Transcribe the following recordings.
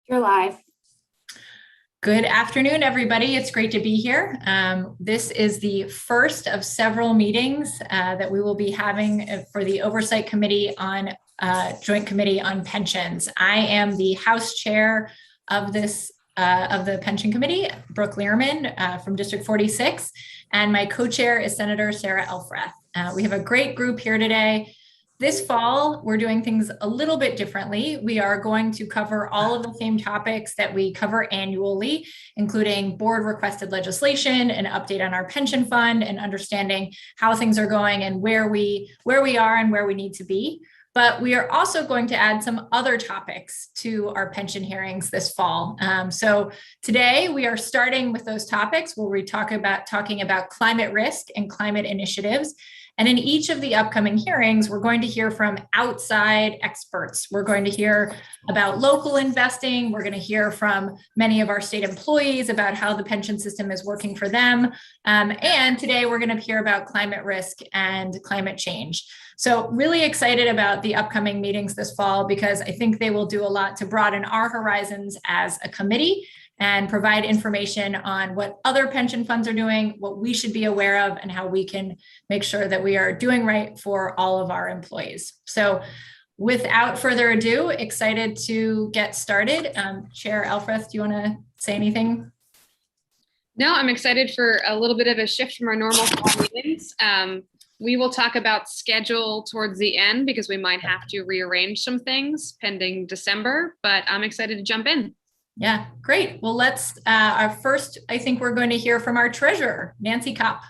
You're live. Good afternoon, everybody. It's great to be here. This is the first of several meetings that we will be having for the Oversight Committee on Joint Committee on Pensions. I am the House Chair of this of the Pension Committee, Brooke Learman from District 46, and my co-chair is Senator Sarah Elfreth. We have a great group here today. This fall, we're doing things a little bit differently. We are going to cover all of the same topics that we cover annually, including board requested legislation, an update on our pension fund, and understanding how things are going and where we are and where we need to be. But we are also going to add some other topics to our pension hearings this fall. So today we are starting with those topics where we talking about climate risk and climate initiatives. And in each of the upcoming hearings, we're going to hear from outside experts. We're going to hear about local investing. We're going to hear from many of our state employees about how the pension system is working for them. And today we're going to hear about climate risk and climate change. So really excited about the upcoming meetings this fall because I think they will do a lot to broaden our horizons as a committee and provide information on what other pension funds are doing, what we should be aware of, and how we can make sure that we are doing right for all of our employees. So without further ado, excited to get started. Chair Elfreth, do you want to say anything? No, I'm excited for a little bit of a shift from our normal fall meetings. We will talk about schedule towards the end because we might have to rearrange some things pending December, but I'm excited to jump in. Yeah, great. Well, let's, our first, I think we're going to hear from our treasurer, Nancy Kopp.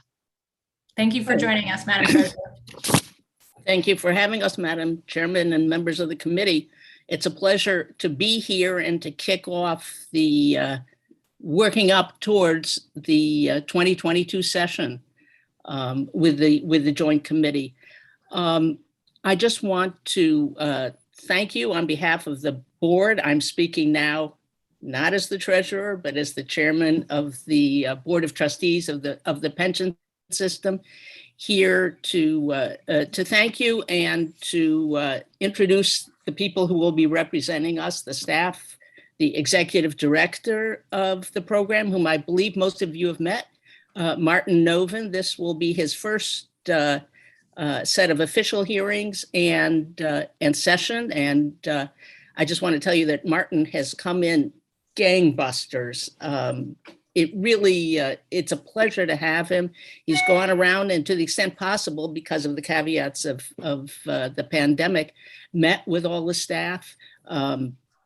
Thank you for joining us, Madam Treasurer. Thank you for having us, Madam Chairman and members of the committee. It's a pleasure to be here and to kick off the working up towards the 2022 session with the Joint Committee. I just want to thank you on behalf of the board. I'm speaking now not as the treasurer, but as the chairman of the Board of Trustees of the pension system, here to thank you and to introduce the people who will be representing us, the staff, the executive director of the program, whom I believe most of you have met, Martin Noven. This will be his first set of official hearings and session. And I just want to tell you that Martin has come in gangbusters. It really, it's a pleasure to have him. He's gone around and to the extent possible, because of the caveats of the pandemic, met with all the staff,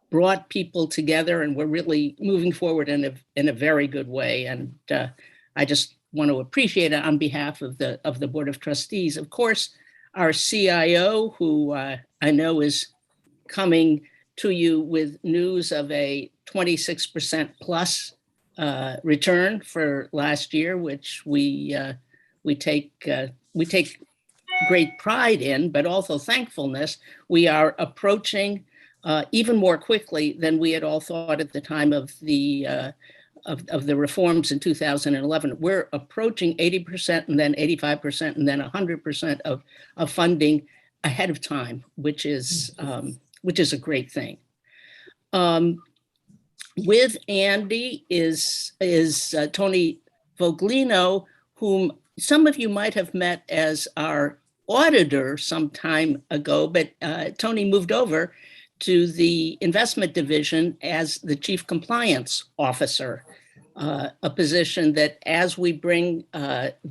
brought people together, and we're really moving forward in a very good way. And I just want to appreciate it on behalf of the Board of Trustees. Of course, our CIO, who I know is coming to you with news of a 26% plus return for last year, which we take great pride in, but also thankfulness. We are approaching even more quickly than we had all thought at the time of the reforms in 2011. We're approaching 80% and then 85% and then 100% of funding ahead of time, which is a great thing. With Andy is Tony Voglino, whom some of you might have met as our auditor some time ago, but Tony moved over to the investment division as the chief compliance officer, a position that as we bring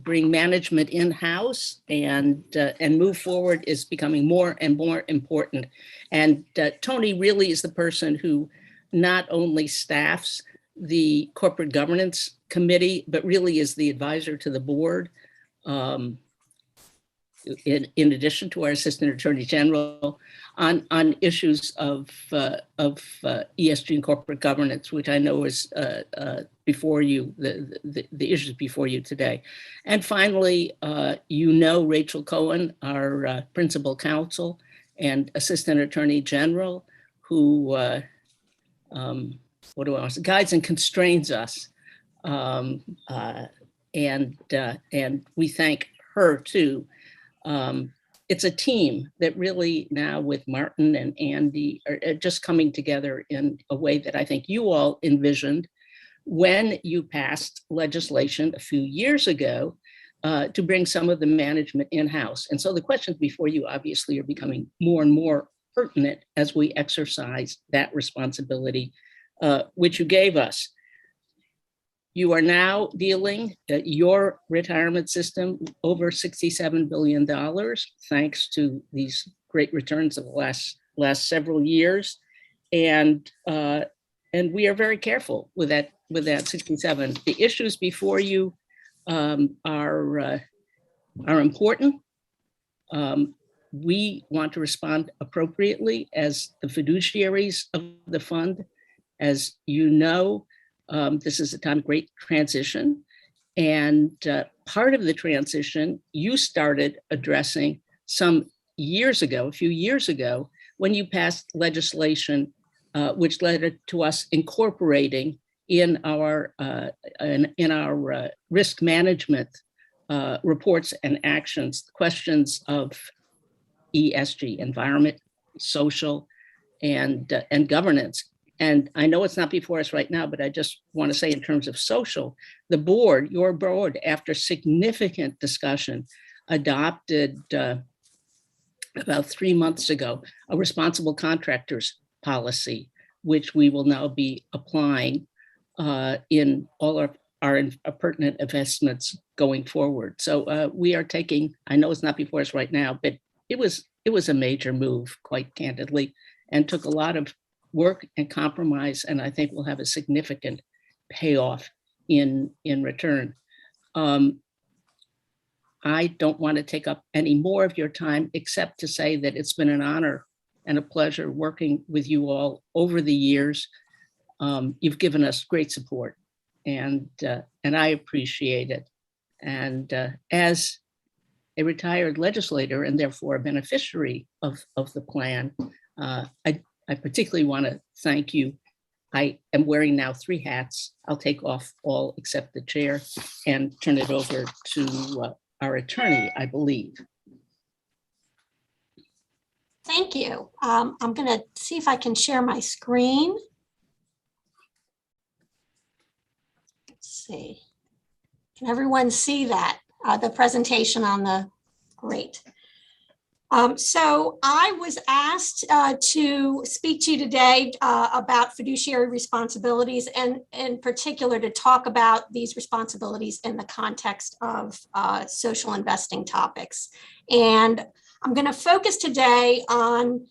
management in-house and move forward is becoming more and more important. And Tony really is the person who not only staffs the corporate governance committee, but really is the advisor to the board. In addition to our assistant attorney general on issues of ESG and corporate governance, which I know is before you, the issues before you today. And finally, Rachel Cohen, our principal counsel and assistant attorney general, who guides and constrains us. And we thank her too. it's a team that really now with Martin and Andy are just coming together in a way that I think you all envisioned when you passed legislation a few years ago to bring some of the management in-house. And so the questions before you obviously are becoming more and more pertinent as we exercise that responsibility, which you gave us. You are now dealing your retirement system over $67 billion, thanks to these great returns of the last several years. And we are very careful with that 67. The issues before you are important. We want to respond appropriately as the fiduciaries of the fund. As you know, this is a time of great transition. And part of the transition you started addressing some years ago, a few years ago, when you passed legislation which led to us incorporating in our risk management reports and actions, questions of ESG, environment, social, and governance. And I know it's not before us right now, but I just want to say in terms of social, the board, your board, after significant discussion, adopted about 3 months ago, a responsible contractors policy, which we will now be applying in all of our pertinent investments going forward. So we are taking, I know it's not before us right now, but it was a major move, quite candidly, and took a lot of work and compromise, and I think we'll have a significant payoff in return. I don't want to take up any more of your time, except to say that it's been an honor and a pleasure working with you all over the years. You've given us great support, and I appreciate it. And as a retired legislator and therefore a beneficiary of the plan, I particularly want to thank you. I am wearing now 3 hats. I'll take off all except the chair and turn it over to our attorney, I believe. Thank you. I'm going to see if I can share my screen. Let's see. Can everyone see that? The presentation on the, great. So I was asked to speak to you today about fiduciary responsibilities, and in particular to talk about these responsibilities in the context of social investing topics. And I'm going to focus today on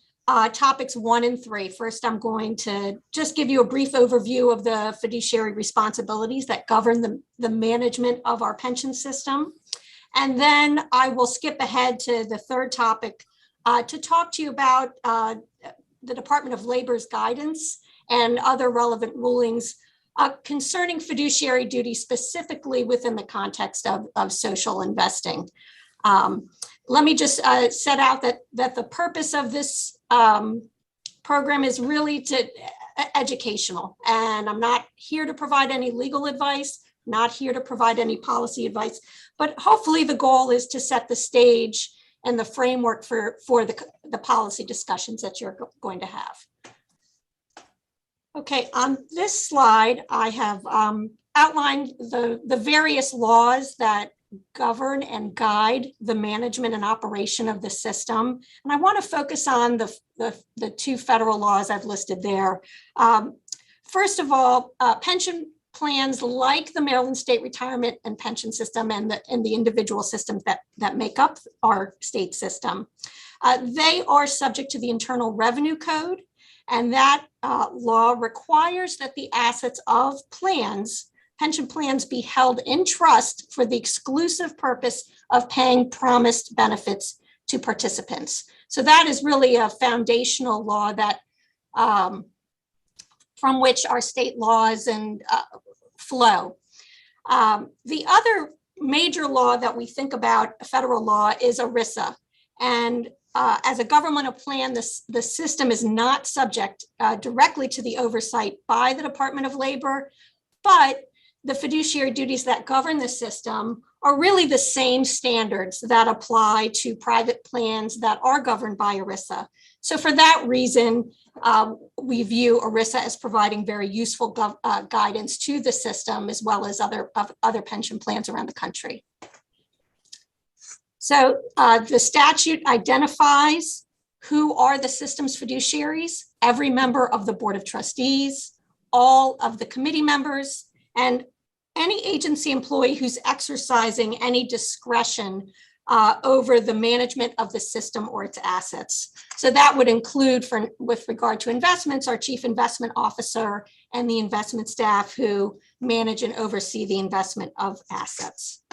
topics 1 and 3. First, I'm going to just give you a brief overview of the fiduciary responsibilities that govern the management of our pension system. And then I will skip ahead to the third topic to talk to you about the Department of Labor's guidance and other relevant rulings concerning fiduciary duty, specifically within the context of social investing. Let me just set out that the purpose of this program is really educational, and I'm not here to provide any legal advice, not here to provide any policy advice, but hopefully the goal is to set the stage and the framework for the policy discussions that you're going to have. Okay, on this slide, I have outlined the various laws that govern and guide the management and operation of the system. And I want to focus on the 2 federal laws I've listed there. First of all, pension plans like the Maryland State Retirement and Pension System and the individual systems that make up our state system, they are subject to the Internal Revenue Code, and that law requires that the assets of pension plans be held in trust for the exclusive purpose of paying promised benefits to participants. So that is really a foundational law that from which our state laws and flow. The other major law that we think about, federal law, is ERISA. And as a governmental plan, the system is not subject directly to the oversight by the Department of Labor, but the fiduciary duties that govern the system are really the same standards that apply to private plans that are governed by ERISA. So for that reason, we view ERISA as providing very useful guidance to the system as well as other pension plans around the country. So the statute identifies who are the system's fiduciaries, every member of the Board of Trustees, all of the committee members, and any agency employee who's exercising any discretion over the management of the system or its assets. So that would include, with regard to investments, our chief investment officer and the investment staff who manage and oversee the investment of assets.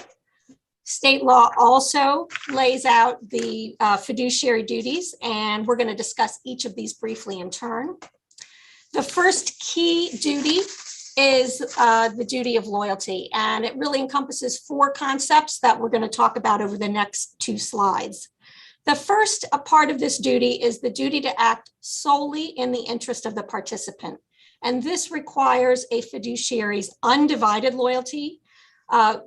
State law also lays out the fiduciary duties, and we're going to discuss each of these briefly in turn. The first key duty is the duty of loyalty, and it really encompasses 4 concepts that we're going to talk about over the next 2 slides. The first part of this duty is the duty to act solely in the interest of the participant, and this requires a fiduciary's undivided loyalty,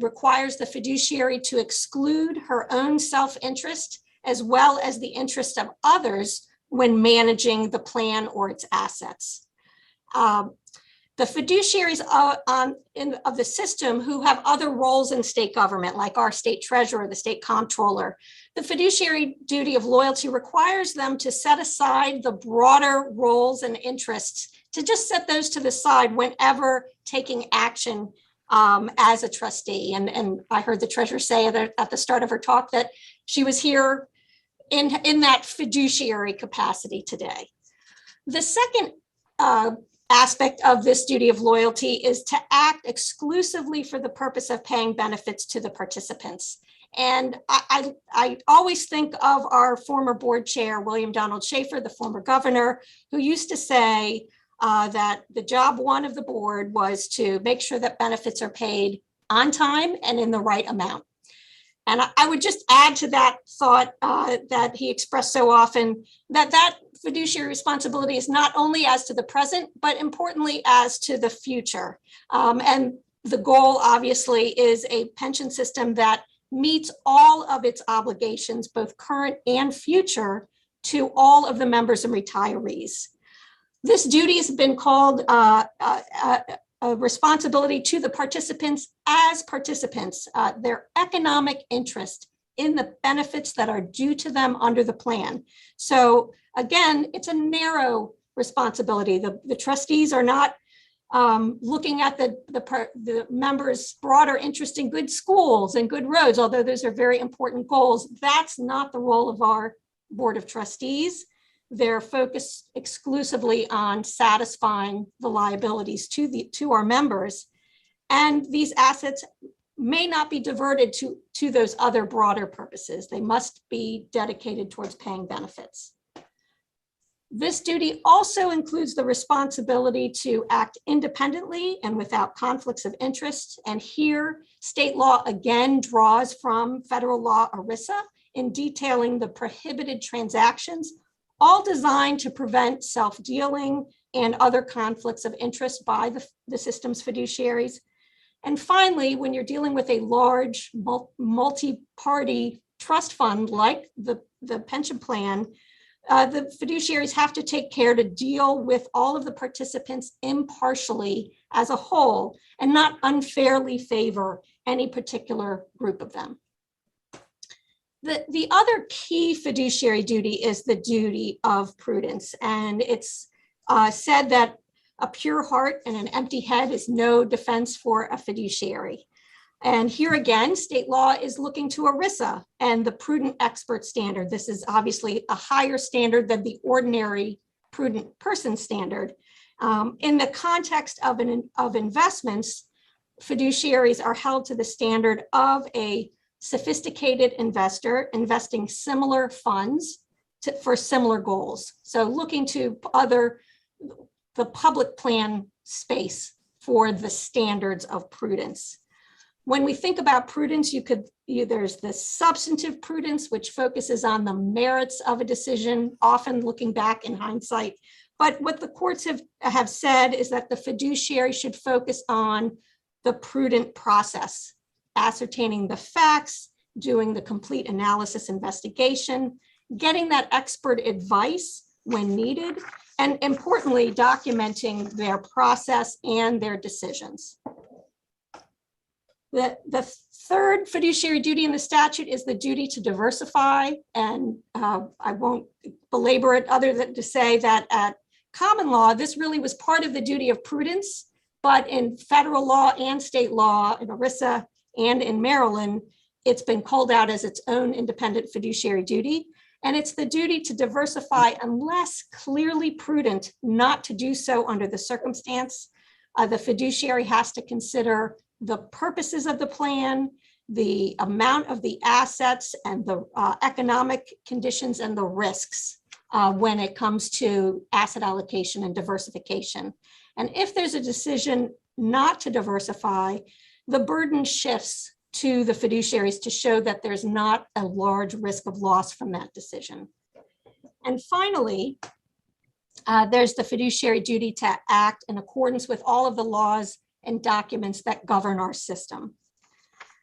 requires the fiduciary to exclude her own self-interest as well as the interest of others when managing the plan or its assets. The fiduciaries of the system who have other roles in state government, like our state treasurer, the state comptroller, the fiduciary duty of loyalty requires them to set aside the broader roles and interests, to just set those to the side whenever taking action as a trustee. And I heard the treasurer say that at the start of her talk that she was here in that fiduciary capacity today. The second aspect of this duty of loyalty is to act exclusively for the purpose of paying benefits to the participants. And I always think of our former board chair, William Donald Schaefer, the former governor, who used to say that the job 1 of the board was to make sure that benefits are paid on time and in the right amount. And I would just add to that thought that he expressed so often, that fiduciary responsibility is not only as to the present, but importantly as to the future. And the goal obviously is a pension system that meets all of its obligations, both current and future, to all of the members and retirees. This duty has been called a responsibility to the participants as participants, their economic interest in the benefits that are due to them under the plan. So again, it's a narrow responsibility. The trustees are not looking at the members' broader interest in good schools and good roads, although those are very important goals. That's not the role of our Board of Trustees. They're focused exclusively on satisfying the liabilities to our members. And these assets may not be diverted to those other broader purposes. They must be dedicated towards paying benefits. This duty also includes the responsibility to act independently and without conflicts of interest. And here, state law again draws from federal law ERISA in detailing the prohibited transactions, all designed to prevent self-dealing and other conflicts of interest by the system's fiduciaries. And finally, when you're dealing with a large multi-party trust fund like the pension plan, the fiduciaries have to take care to deal with all of the participants impartially as a whole and not unfairly favor any particular group of them. The other key fiduciary duty is the duty of prudence. And it's said that a pure heart and an empty head is no defense for a fiduciary. And here again, state law is looking to ERISA and the prudent expert standard. This is obviously a higher standard than the ordinary prudent person standard. In the context of investments, fiduciaries are held to the standard of a sophisticated investor investing similar funds for similar goals. So looking to the public plan space for the standards of prudence. When we think about prudence, there's the substantive prudence, which focuses on the merits of a decision, often looking back in hindsight. But what the courts have said is that the fiduciary should focus on the prudent process ascertaining the facts, doing the complete analysis investigation, getting that expert advice when needed, and importantly, documenting their process and their decisions. The third fiduciary duty in the statute is the duty to diversify. And I won't belabor it other than to say that at common law, this really was part of the duty of prudence, but in federal law and state law, in ERISA and in Maryland, it's been called out as its own independent fiduciary duty. And it's the duty to diversify unless clearly prudent not to do so under the circumstance. The fiduciary has to consider the purposes of the plan, the amount of the assets, and the economic conditions and the risks when it comes to asset allocation and diversification. And if there's a decision not to diversify, the burden shifts to the fiduciaries to show that there's not a large risk of loss from that decision. And finally, there's the fiduciary duty to act in accordance with all of the laws and documents that govern our system.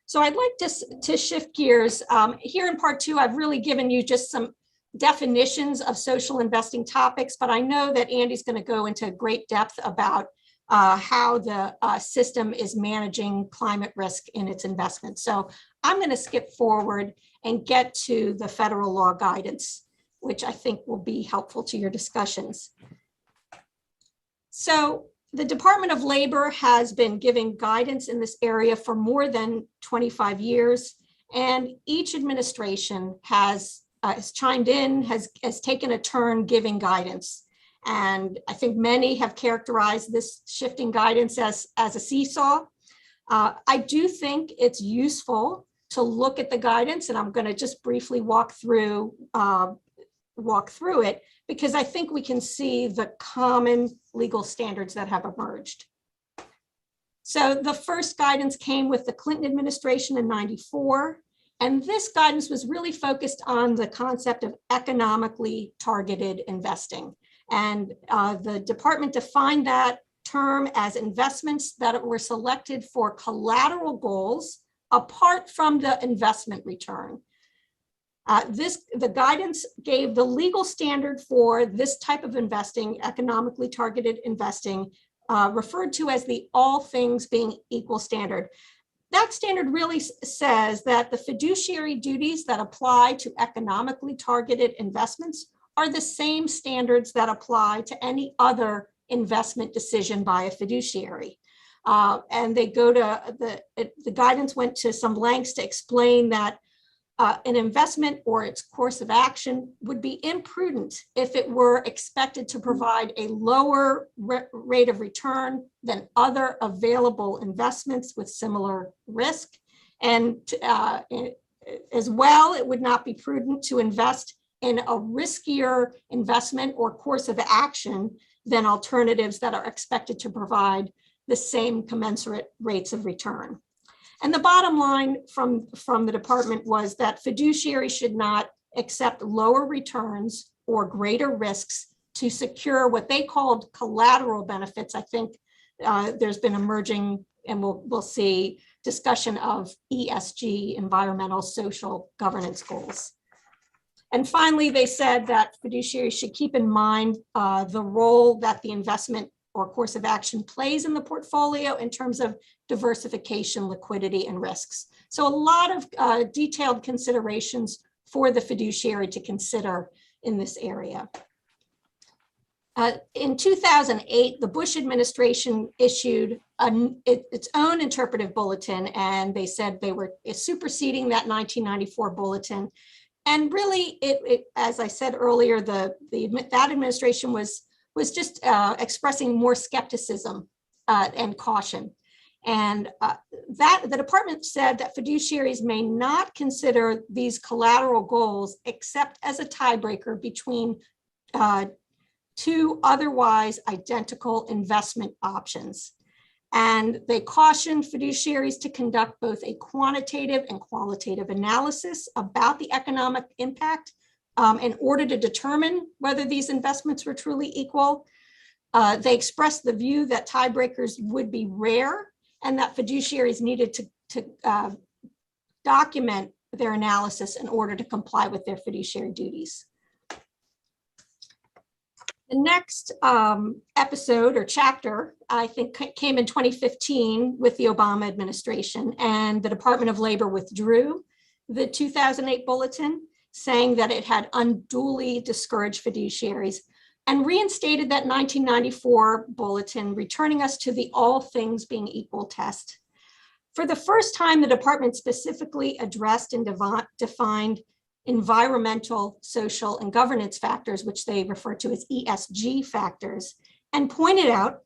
So I'd like to shift gears. Here in part two, I've really given you just some definitions of social investing topics, but I know that Andy's going to go into great depth about how the system is managing climate risk in its investments. So I'm going to skip forward and get to the federal law guidance, which I think will be helpful to your discussions. So the Department of Labor has been giving guidance in this area for more than 25 years, and each administration has chimed in, has taken a turn giving guidance. And I think many have characterized this shifting guidance as a seesaw. I do think it's useful to look at the guidance, and I'm going to just briefly walk through it, because I think we can see the common legal standards that have emerged. So the first guidance came with the Clinton administration in '94, and this guidance was really focused on the concept of economically targeted investing. And the department defined that term as investments that were selected for collateral goals apart from the investment return. The guidance gave the legal standard for this type of investing, economically targeted investing, referred to as the all things being equal standard. That standard really says that the fiduciary duties that apply to economically targeted investments are the same standards that apply to any other investment decision by a fiduciary. And they go to the guidance went to some lengths to explain that an investment or its course of action would be imprudent if it were expected to provide a lower rate of return than other available investments with similar risk. And as well, it would not be prudent to invest in a riskier investment or course of action than alternatives that are expected to provide the same commensurate rates of return. And the bottom line from the department was that fiduciaries should not accept lower returns or greater risks to secure what they called collateral benefits. I think there's been emerging, and we'll see, discussion of ESG, environmental, social governance goals. And finally, they said that fiduciaries should keep in mind the role that the investment or course of action plays in the portfolio in terms of diversification, liquidity, and risks. So a lot of detailed considerations for the fiduciary to consider in this area. In 2008, the Bush administration issued its own interpretive bulletin, and they said they were superseding that 1994 bulletin. And really, as I said earlier, that administration was just expressing more skepticism and caution. And the department said that fiduciaries may not consider these collateral goals except as a tiebreaker between two otherwise identical investment options. And they cautioned fiduciaries to conduct both a quantitative and qualitative analysis about the economic impact in order to determine whether these investments were truly equal. They expressed the view that tiebreakers would be rare and that fiduciaries needed to document their analysis in order to comply with their fiduciary duties. The next episode or chapter, I think, came in 2015 with the Obama administration, and the Department of Labor withdrew the 2008 bulletin, saying that it had unduly discouraged fiduciaries, and reinstated that 1994 bulletin, returning us to the all things being equal test. For the first time, the department specifically addressed and defined environmental, social, and governance factors, which they refer to as ESG factors, and pointed out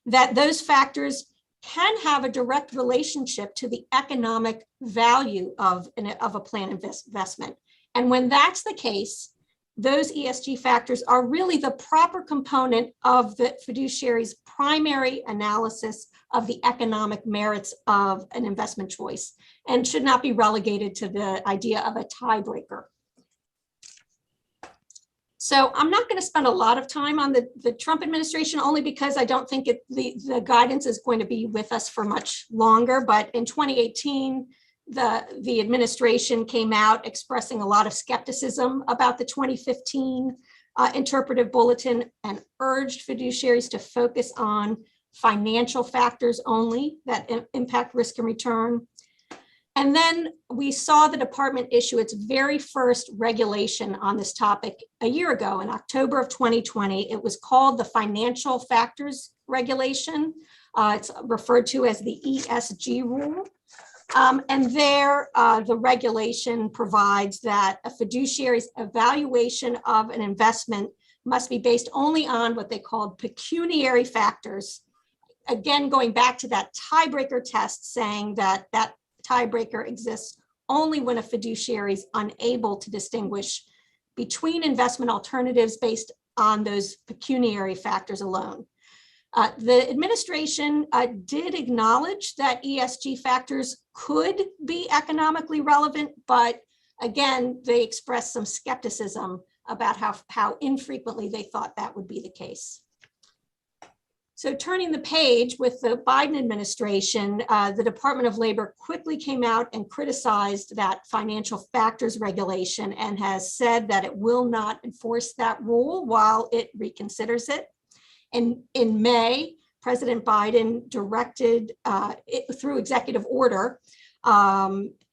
that those factors can have a direct relationship to the economic value of a plan investment. And when that's the case, those ESG factors are really the proper component of the fiduciary's primary analysis of the economic merits of an investment choice, and should not be relegated to the idea of a tiebreaker. So I'm not going to spend a lot of time on the Trump administration, only because I don't think the guidance is going to be with us for much longer. But in 2018, the administration came out expressing a lot of skepticism about the 2015 interpretive bulletin, and urged fiduciaries to focus on financial factors only that impact risk and return. And then we saw the department issue its very first regulation on this topic a year ago in October of 2020. It was called the Financial Factors Regulation. It's referred to as the ESG rule. And there, the regulation provides that a fiduciary's evaluation of an investment must be based only on what they called pecuniary factors. Again, going back to that tiebreaker test, saying that that tiebreaker exists only when a fiduciary is unable to distinguish between investment alternatives based on those pecuniary factors alone. The administration did acknowledge that ESG factors could be economically relevant, but again, they expressed some skepticism about how infrequently they thought that would be the case. So turning the page with the Biden administration, the Department of Labor quickly came out and criticized that financial factors regulation, and has said that it will not enforce that rule while it reconsiders it. And in May, President Biden directed, through executive order,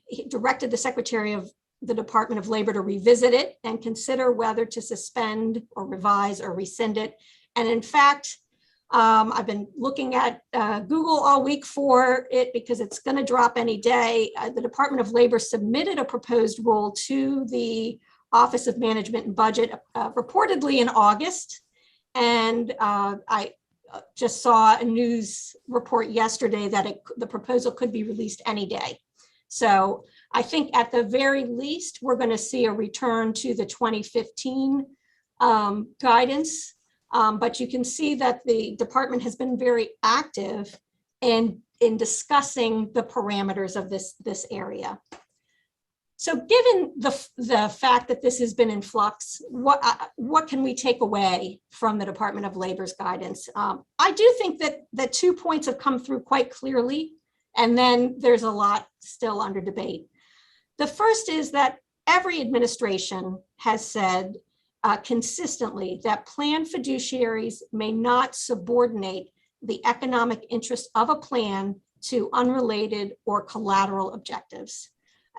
he directed the Secretary of the Department of Labor to revisit it and consider whether to suspend or revise or rescind it. And in fact, I've been looking at Google all week for it because it's going to drop any day. The Department of Labor submitted a proposed rule to the Office of Management and Budget reportedly in August. And I just saw a news report yesterday that the proposal could be released any day. So I think at the very least, we're going to see a return to the 2015 guidance. But you can see that the department has been very active in discussing the parameters of this area. So given the fact that this has been in flux, what can we take away from the Department of Labor's guidance? I do think that the 2 points have come through quite clearly, and then there's a lot still under debate. The first is that every administration has said consistently that plan fiduciaries may not subordinate the economic interest of a plan to unrelated or collateral objectives.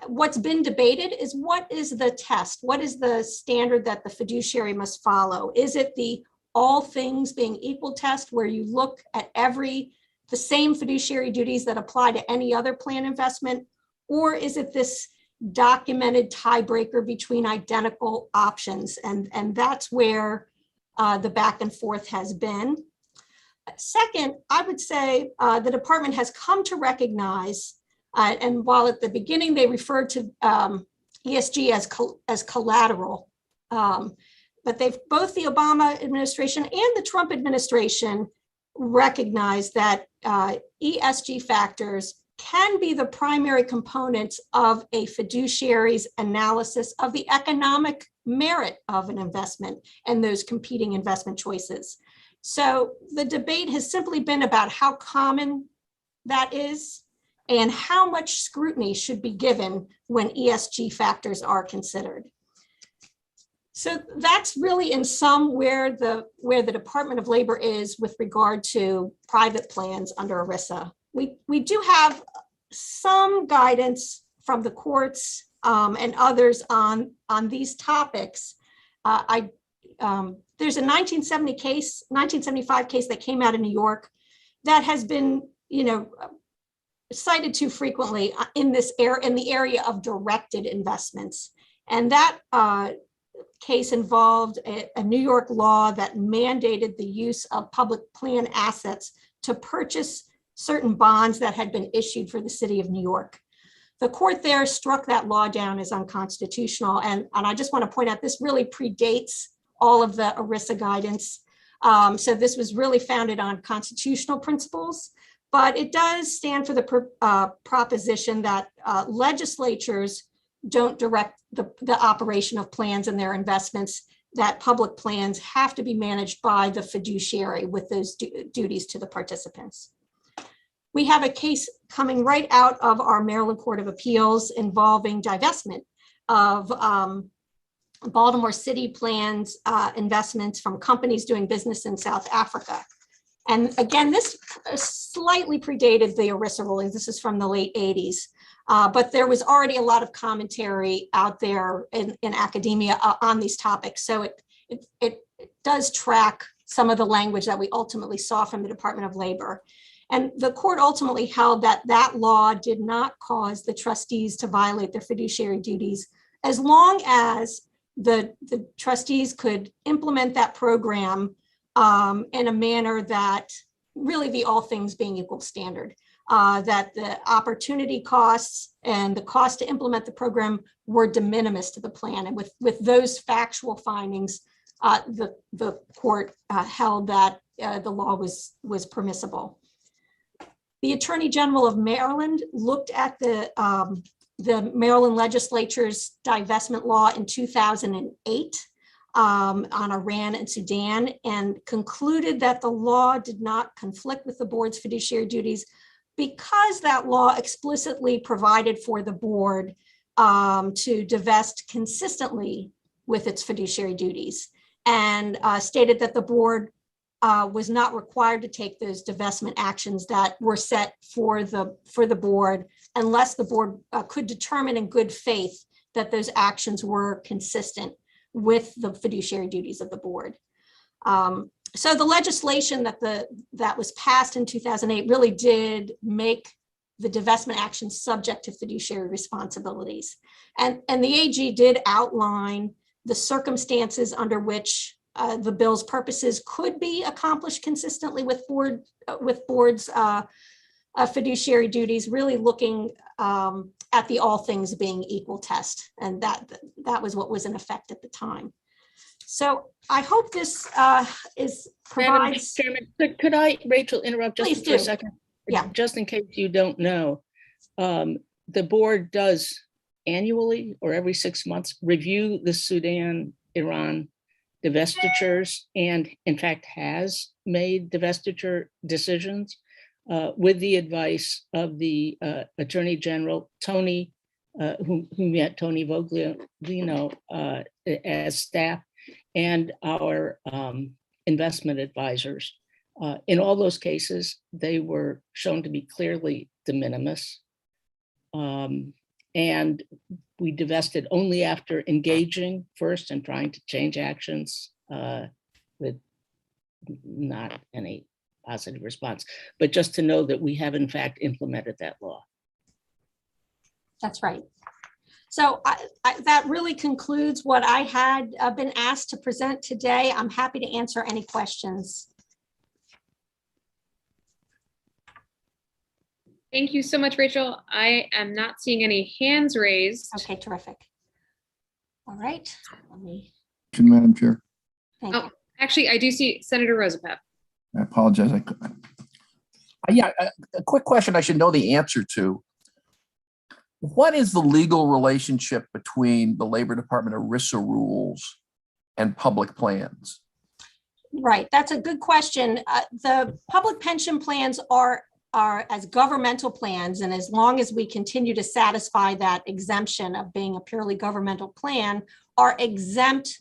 What's been debated is what is the test? What is the standard that the fiduciary must follow? Is it the all things being equal test, where you look at the same fiduciary duties that apply to any other plan investment? Or is it this documented tiebreaker between identical options? And that's where the back and forth has been. Second, I would say the department has come to recognize, and while at the beginning they referred to ESG as collateral, but both the Obama administration and the Trump administration recognized that ESG factors can be the primary components of a fiduciary's analysis of the economic merit of an investment and those competing investment choices. So the debate has simply been about how common that is and how much scrutiny should be given when ESG factors are considered. So that's really in sum where the Department of Labor is with regard to private plans under ERISA. We do have some guidance from the courts and others on these topics. There's a 1975 case that came out of New York that has been, cited too frequently in the area of directed investments, and that case involved a New York law that mandated the use of public plan assets to purchase certain bonds that had been issued for the city of New York. The court there struck that law down as unconstitutional. And I just want to point out, this really predates all of the ERISA guidance. So this was really founded on constitutional principles, but it does stand for the proposition that legislatures don't direct the operation of plans and their investments, that public plans have to be managed by the fiduciary with those duties to the participants. We have a case coming right out of our Maryland Court of Appeals involving divestment of Baltimore City plans investments from companies doing business in South Africa. And again, this slightly predated the ERISA rulings. This is from the late 80s. But there was already a lot of commentary out there in academia on these topics. So it does track some of the language that we ultimately saw from the Department of Labor. And the court ultimately held that that law did not cause the trustees to violate their fiduciary duties, as long as the trustees could implement that program in a manner that really the all things being equal standard. That the opportunity costs and the cost to implement the program were de minimis to the plan. And with those factual findings, the court held that the law was permissible. The Attorney General of Maryland looked at the Maryland legislature's divestment law in 2008 on Iran and Sudan, and concluded that the law did not conflict with the board's fiduciary duties, because that law explicitly provided for the board to divest consistently with its fiduciary duties, and stated that the board was not required to take those divestment actions that were set for the board, unless the board could determine in good faith that those actions were consistent with the fiduciary duties of the board. So the legislation that was passed in 2008 really did make the divestment action subject to fiduciary responsibilities. And the AG did outline the circumstances under which the bill's purposes could be accomplished consistently with board's fiduciary duties, really looking at the all things being equal test. And that was what was in effect at the time. So I hope this provides. Chairman, could I, Rachel, interrupt just for a second? Yeah. Just in case you don't know, the board does annually or every 6 months review the Sudan-Iran divestitures, and in fact has made divestiture decisions with the advice of the Attorney General, Tony, whom met Tony Voglino as staff, and our investment advisors. In all those cases, they were shown to be clearly de minimis. And we divested only after engaging first and trying to change actions with not any positive response. But just to know that we have in fact implemented that law. That's right. So that really concludes what I had been asked to present today. I'm happy to answer any questions. Thank you so much, Rachel. I am not seeing any hands raised. Okay, terrific. All right. Let me. Madam Chair. Thank you. Actually, I do see Senator Rosapap. I apologize. Yeah, a quick question I should know the answer to. What is the legal relationship between the Labor Department ERISA rules and public plans? Right, that's a good question. The public pension plans are as governmental plans, and as long as we continue to satisfy that exemption of being a purely governmental plan, are exempt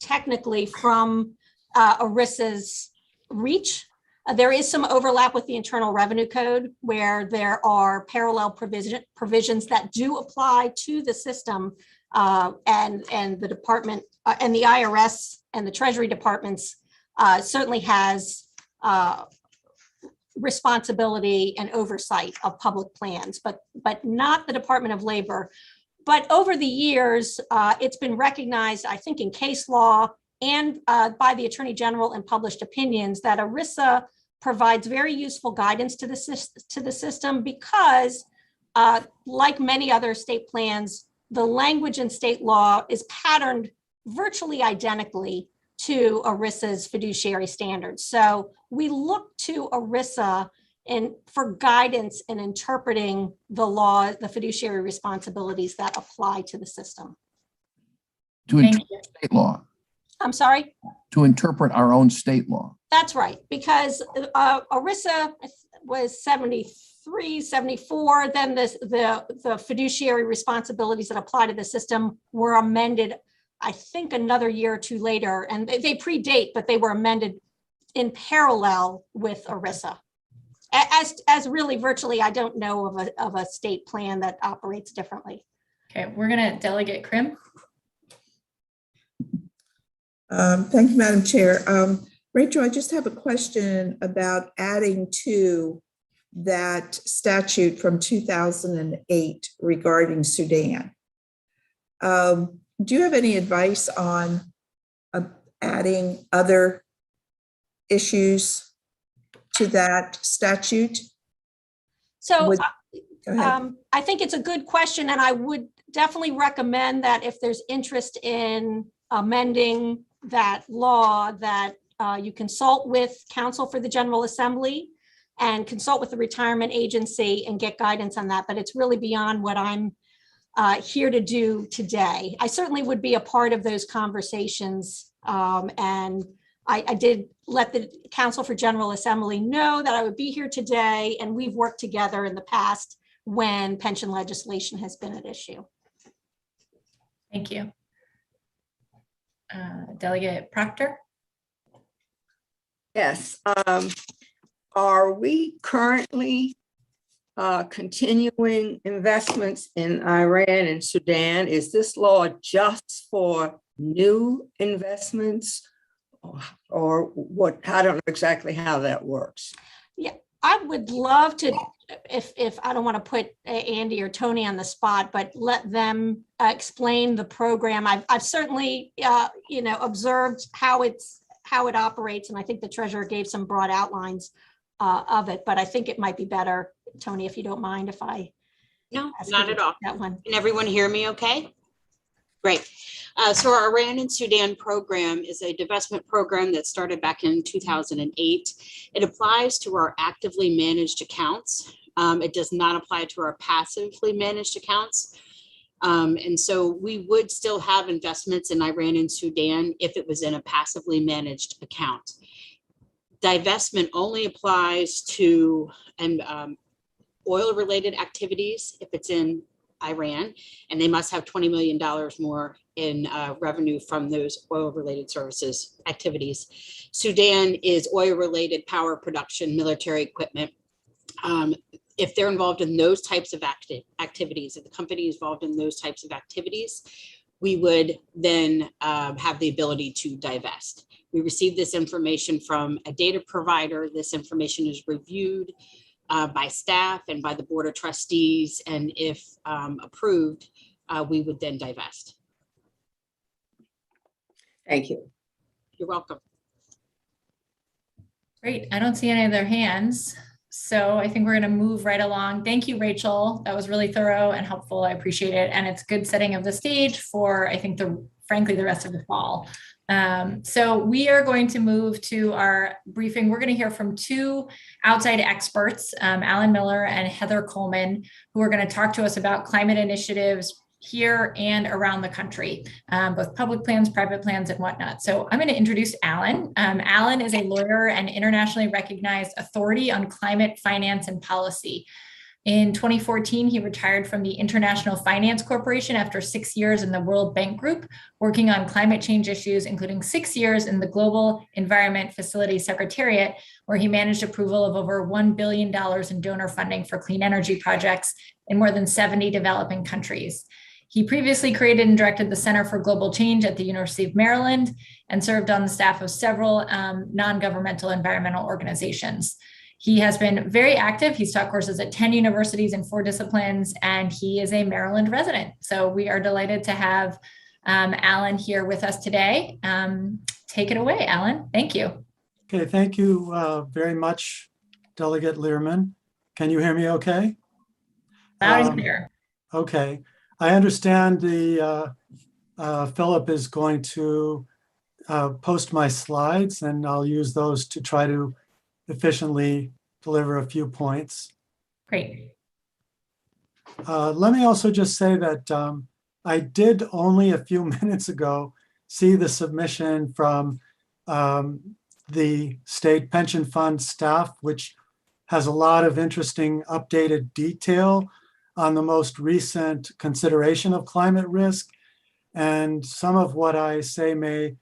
technically from ERISA's reach. There is some overlap with the Internal Revenue Code where there are parallel provisions that do apply to the system, and the department and the IRS and the Treasury departments certainly has responsibility and oversight of public plans, but not the Department of Labor. But over the years, it's been recognized, I think, in case law and by the Attorney General in published opinions that ERISA provides very useful guidance to the system because, like many other state plans, the language in state law is patterned virtually identically to ERISA's fiduciary standards. So we look to ERISA for guidance in interpreting the law, the fiduciary responsibilities that apply to the system. To Thank interpret state law, I'm sorry? to interpret our own state law. That's right, because ERISA was 73, 74, then the fiduciary responsibilities that apply to the system were amended, I think, another year or two later, and they predate, but they were amended in parallel with ERISA. As really virtually, I don't know of a state plan that operates differently. Okay, we're gonna delegate Krim. Thank you, Madam Chair. Rachel, I just have a question about adding to that statute from 2008 regarding Sudan. Do you have any advice on adding other issues to that statute? So Go ahead. I think it's a good question, and I would definitely recommend that if there's interest in amending that law, that you consult with counsel for the General Assembly and consult with the retirement agency and get guidance on that. But it's really beyond what I'm here to do today. I certainly would be a part of those conversations. And I did let the Council for General Assembly know that I would be here today, and we've worked together in the past when pension legislation has been at issue. Thank you. Delegate Proctor. Yes. Are we currently continuing investments in Iran and Sudan? Is this law just for new investments, or what? I don't know exactly how that works. Yeah, I would love to, if I don't want to put Andy or Tony on the spot, but let them explain the program. I've certainly observed how it operates, and I think the treasurer gave some broad outlines of it, but I think it might be better, Tony, if you don't mind, if I No, ask not you at to all. take that one. Can everyone hear me okay? Great. So our Iran and Sudan program is a divestment program that started back in 2008. It applies to our actively managed accounts. It does not apply to our passively managed accounts. And so we would still have investments in Iran and Sudan if it was in a passively managed account. Divestment only applies to oil-related activities if it's in Iran, and they must have $20 million more in revenue from those oil-related services activities. Sudan is oil-related power production, military equipment. If they're involved in those types of activities, if the company is involved in those types of activities, we would then have the ability to divest. We receive this information from a data provider. This information is reviewed by staff and by the Board of Trustees, and if approved, we would then divest. Thank you. You're welcome. Great. I don't see any other hands. So I think we're going to move right along. Thank you, Rachel. That was really thorough and helpful. I appreciate it. And it's good setting of the stage for, I think, frankly, the rest of the fall. So we are going to move to our briefing. We're going to hear from two outside experts, Alan Miller and Heather Coleman, who are going to talk to us about climate initiatives, here and around the country, both public plans, private plans, and whatnot. So I'm going to introduce Alan. Alan is a lawyer and internationally recognized authority on climate finance and policy. In 2014, he retired from the International Finance Corporation after 6 years in the World Bank Group, working on climate change issues, including 6 years in the Global Environment Facility Secretariat, where he managed approval of over $1 billion in donor funding for clean energy projects in more than 70 developing countries. He previously created and directed the Center for Global Change at the University of Maryland and served on the staff of several non-governmental environmental organizations. He has been very active. He's taught courses at 10 universities in 4 disciplines, and he is a Maryland resident. So we are delighted to have Alan here with us today. Take it away, Alan. Thank you. Okay, thank you very much, Delegate Learman. Can you hear me okay? Loud and clear. Okay, I understand the Philip is going to post my slides, and I'll use those to try to efficiently deliver a few points. Great. Let me also just say that I did only a few minutes ago see the submission from the state pension fund staff, which has a lot of interesting updated detail on the most recent consideration of climate risk. And some of what I say may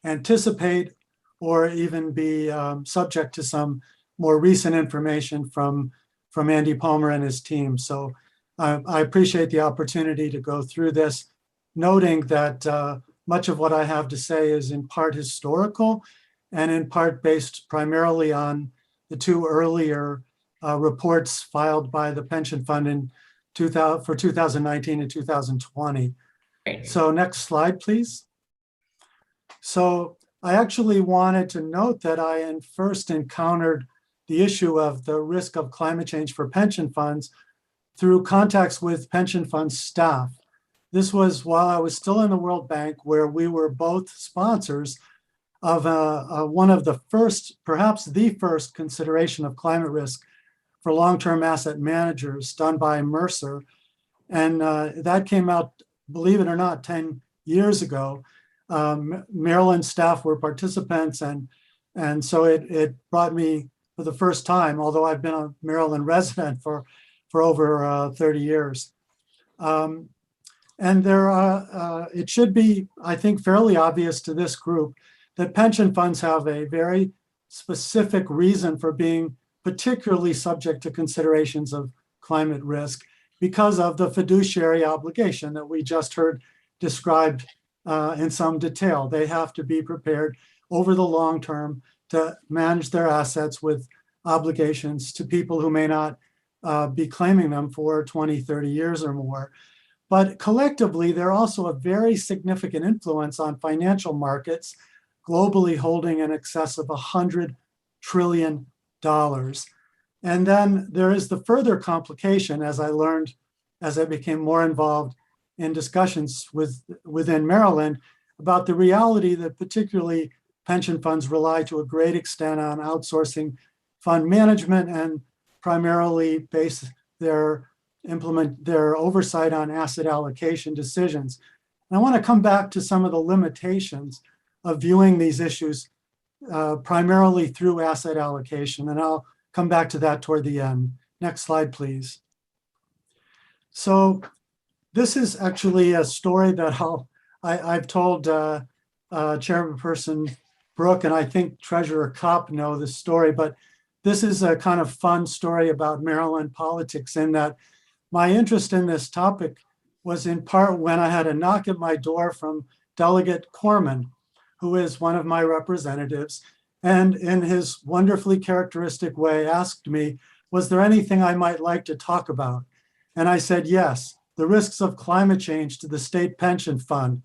anticipate or even be subject to some more recent information from Andy Palmer and his team. So I appreciate the opportunity to go through this, noting that much of what I have to say is in part historical and in part based primarily on the 2 earlier reports filed by the pension fund for 2019 and 2020. Great. So next slide, please. So I actually wanted to note that I first encountered the issue of the risk of climate change for pension funds through contacts with pension fund staff. This was while I was still in the World Bank, where we were both sponsors of one of the first, perhaps the first consideration of climate risk for long-term asset managers done by Mercer. And that came out, believe it or not, 10 years ago. Maryland staff were participants, and so it brought me for the first time, although I've been a Maryland resident for over 30 years. And it should be, I think, fairly obvious to this group that pension funds have a very specific reason for being particularly subject to considerations of climate risk because of the fiduciary obligation that we just heard described in some detail. They have to be prepared over the long term to manage their assets with obligations to people who may not be claiming them for 20, 30 years or more. But collectively, they're also a very significant influence on financial markets, globally holding in excess of $100 trillion. And then there is the further complication, as I learned as I became more involved in discussions within Maryland, about the reality that particularly pension funds rely to a great extent on outsourcing fund management and primarily base their oversight on asset allocation decisions. And I want to come back to some of the limitations of viewing these issues primarily through asset allocation, and I'll come back to that toward the end. Next slide, please. So this is actually a story that I've told Chairperson Brooke, and I think Treasurer Kopp know this story, but this is a kind of fun story about Maryland politics in that my interest in this topic was in part when I had a knock at my door from Delegate Corman, who is one of my representatives, and in his wonderfully characteristic way asked me, was there anything I might like to talk about? And I said, yes, the risks of climate change to the state pension fund.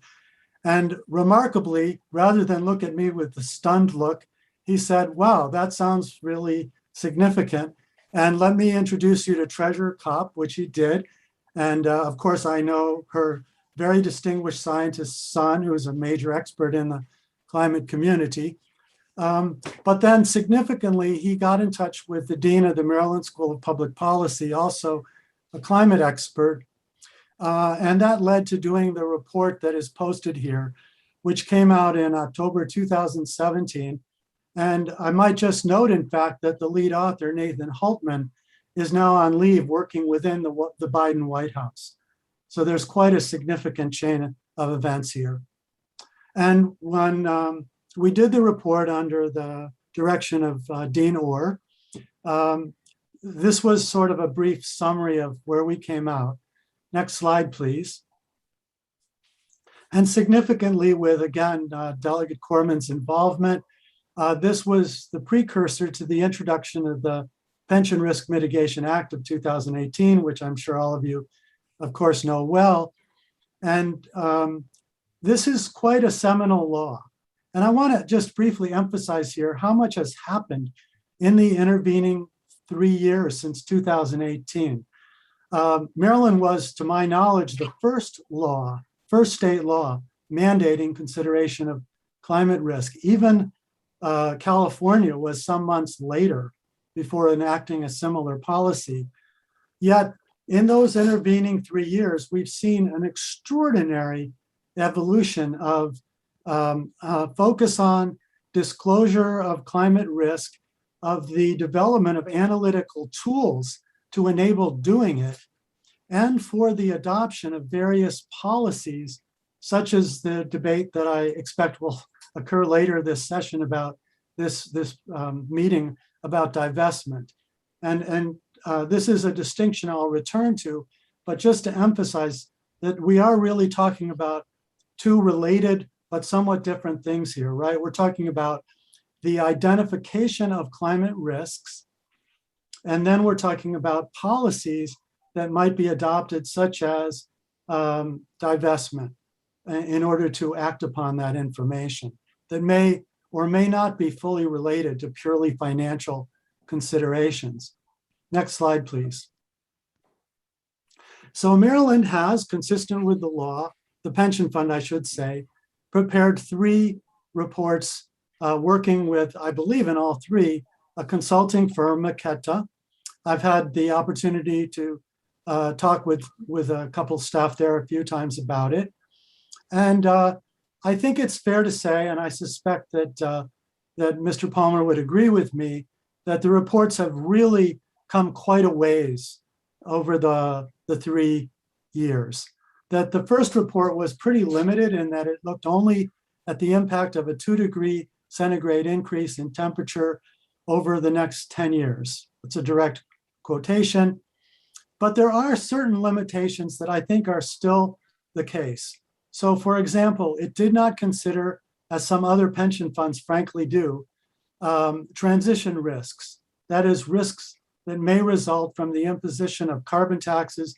And remarkably, rather than look at me with a stunned look, he said, wow, that sounds really significant. And let me introduce you to Treasurer Kopp, which he did. And of course, I know her very distinguished scientist son, who is a major expert in the climate community. But then significantly, he got in touch with the Dean of the Maryland School of Public Policy, also a climate expert. And that led to doing the report that is posted here, which came out in October 2017. And I might just note, in fact, that the lead author, Nathan Hultman, is now on leave working within the Biden White House. So there's quite a significant chain of events here. And when we did the report under the direction of Dean Orr, this was sort of a brief summary of where we came out. Next slide, please. And significantly with, again, Delegate Corman's involvement, this was the precursor to the introduction of the Pension Risk Mitigation Act of 2018, which I'm sure all of you, of course, know well. And this is quite a seminal law. And I want to just briefly emphasize here how much has happened in the intervening 3 years since 2018. Maryland was, to my knowledge, the first state law mandating consideration of climate risk. Even California was some months later before enacting a similar policy. Yet in those intervening 3 years, we've seen an extraordinary evolution of focus on disclosure of climate risk, of the development of analytical tools to enable doing it, and for the adoption of various policies, such as the debate that I expect will occur later this session about this meeting about divestment. And this is a distinction I'll return to, but just to emphasize that we are really talking about two related but somewhat different things here, right? We're talking about the identification of climate risks, and then we're talking about policies that might be adopted, such as divestment, in order to act upon that information that may or may not be fully related to purely financial considerations. Next slide, please. So Maryland has, consistent with the law, the pension fund, I should say, prepared 3 reports working with, I believe in all 3, a consulting firm, Maketa. I've had the opportunity to talk with a couple staff there a few times about it. And I think it's fair to say, and I suspect that that Mr. Palmer would agree with me, that the reports have really come quite a ways over the 3 years. That the first report was pretty limited in that it looked only at the impact of a 2-degree centigrade increase in temperature over the next 10 years. It's a direct quotation, but there are certain limitations that I think are still the case. So for example, it did not consider, as some other pension funds frankly do, transition risks. That is, risks that may result from the imposition of carbon taxes,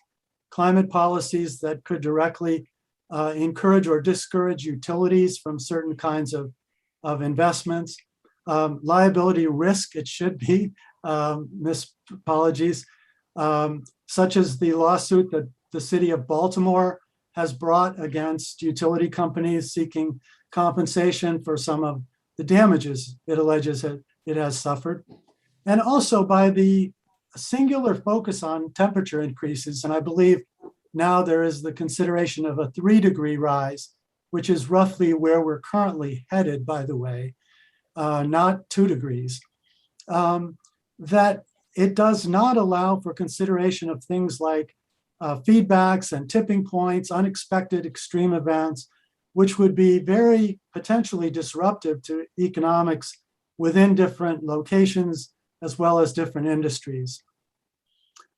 climate policies that could directly encourage or discourage utilities from certain kinds of investments. Liability risk, it should be, apologies, such as the lawsuit that the city of Baltimore has brought against utility companies seeking compensation for some of the damages it alleges that it has suffered. And also by the singular focus on temperature increases. And I believe now there is the consideration of a 3-degree rise, which is roughly where we're currently headed, by the way, not 2 degrees, that it does not allow for consideration of things like feedbacks and tipping points, unexpected extreme events, which would be very potentially disruptive to economics within different locations as well as different industries.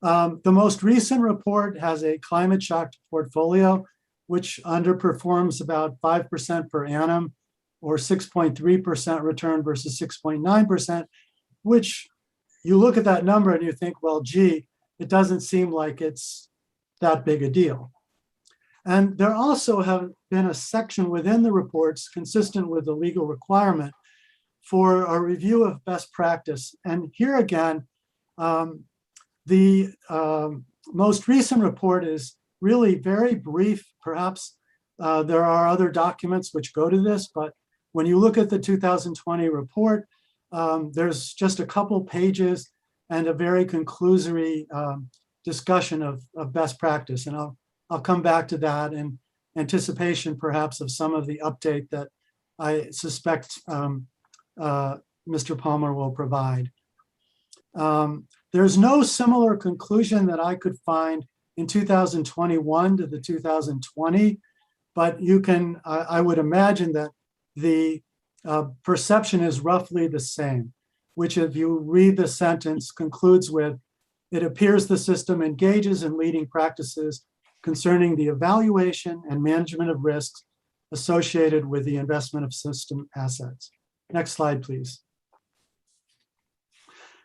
The most recent report has a climate shock portfolio, which underperforms about 5% per annum or 6.3% return versus 6.9%, which you look at that number and you think, well, gee, it doesn't seem like it's that big a deal. And there also have been a section within the reports consistent with the legal requirement for a review of best practice. And here again, the most recent report is really very brief. Perhaps there are other documents which go to this, but when you look at the 2020 report, there's just a couple pages and a very conclusory discussion of best practice. And I'll I'll come back to that in anticipation perhaps of some of the update that I suspect Mr. Palmer will provide. There's no similar conclusion that I could find in 2021 to the 2020, but you can, I would imagine that the perception is roughly the same, which if you read the sentence concludes with, it appears the system engages in leading practices concerning the evaluation and management of risks associated with the investment of system assets. Next slide, please.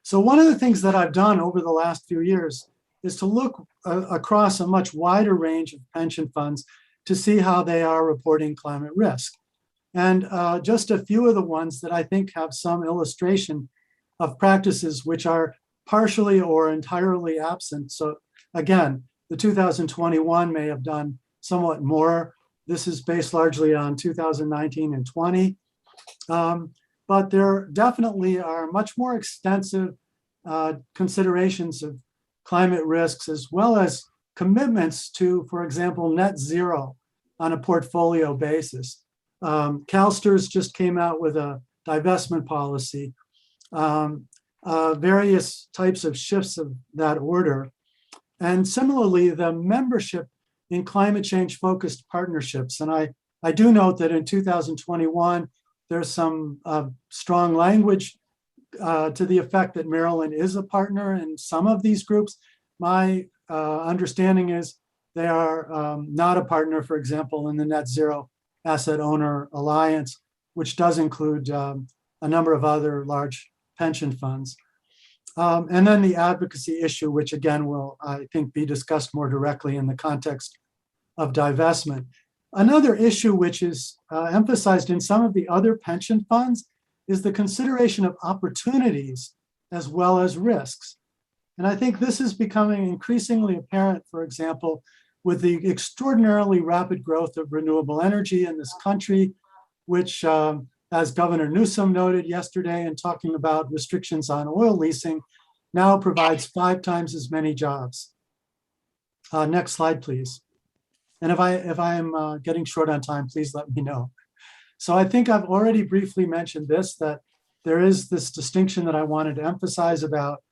So one of the things that I've done over the last few years is to look across a much wider range of pension funds to see how they are reporting climate risk. And just a few of the ones that I think have some illustration of practices which are partially or entirely absent. So again, the 2021 may have done somewhat more. This is based largely on 2019 and 20. But there definitely are much more extensive considerations of climate risks, as well as commitments to, for example, net zero on a portfolio basis. CalSTRS just came out with a divestment policy, various types of shifts of that order. And similarly, the membership in climate change focused partnerships. And I do note that in 2021, there's some strong language to the effect that Maryland is a partner in some of these groups. My understanding is they are not a partner, for example, in the Net Zero Asset Owner Alliance, which does include a number of other large pension funds. And then the advocacy issue, which again will, I think, be discussed more directly in the context of divestment. Another issue which is emphasized in some of the other pension funds is the consideration of opportunities as well as risks. And I think this is becoming increasingly apparent, for example, with the extraordinarily rapid growth of renewable energy in this country, which, as Governor Newsom noted yesterday in talking about restrictions on oil leasing, now provides 5 times as many jobs. Next slide, please. And if I am getting short on time, please let me know. So I think I've already briefly mentioned this, that there is this distinction that I wanted to emphasize about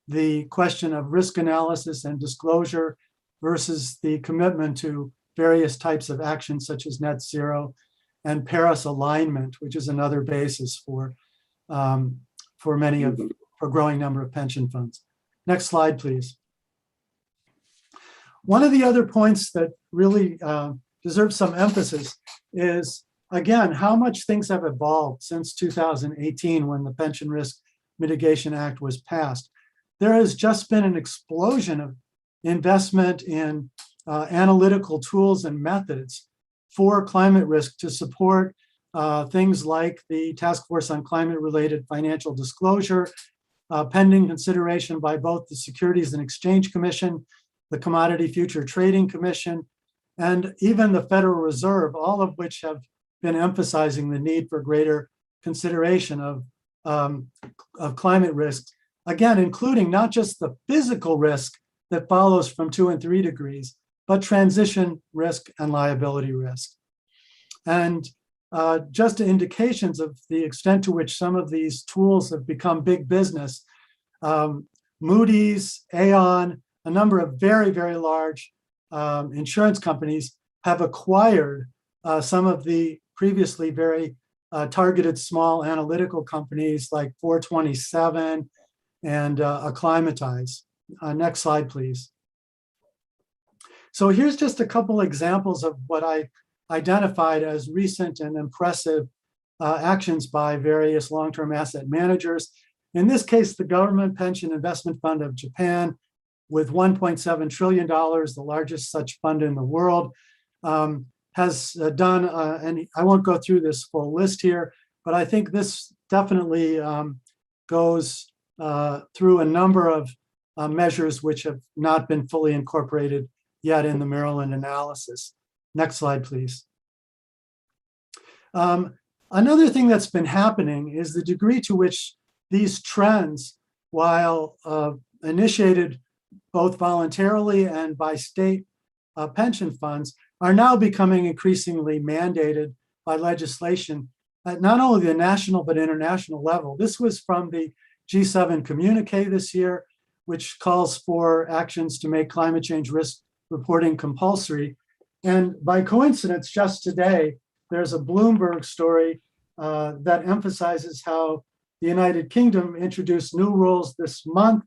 the question of risk analysis and disclosure versus the commitment to various types of actions such as net zero and Paris alignment, which is another basis for a growing number of pension funds. Next slide, please. One of the other points that really deserves some emphasis is, again, how much things have evolved since 2018 when the Pension Risk Mitigation Act was passed. There has just been an explosion of investment in analytical tools and methods for climate risk to support things like the Task Force on Climate-Related Financial Disclosure, pending consideration by both the Securities and Exchange Commission, the Commodity Future Trading Commission, and even the Federal Reserve, all of which have been emphasizing the need for greater consideration of climate risks, again, including not just the physical risk that follows from 2 and 3 degrees, but transition risk and liability risk. And just indications of the extent to which some of these tools have become big business. Moody's, Aon, a number of very, very large insurance companies have acquired some of the previously very targeted small analytical companies like 427 and Acclimatize. Next slide, please. So here's just a couple examples of what I identified as recent and impressive actions by various long-term asset managers. In this case, the Government Pension Investment Fund of Japan, with $1.7 trillion, the largest such fund in the world, has done, and I won't go through this full list here, but I think this definitely goes through a number of measures which have not been fully incorporated yet in the Maryland analysis. Next slide, please. Another thing that's been happening is the degree to which these trends, while initiated both voluntarily and by state pension funds are now becoming increasingly mandated by legislation at not only the national but international level. This was from the G7 communique this year, which calls for actions to make climate change risk reporting compulsory. And by coincidence, just today, there's a Bloomberg story that emphasizes how the United Kingdom introduced new rules this month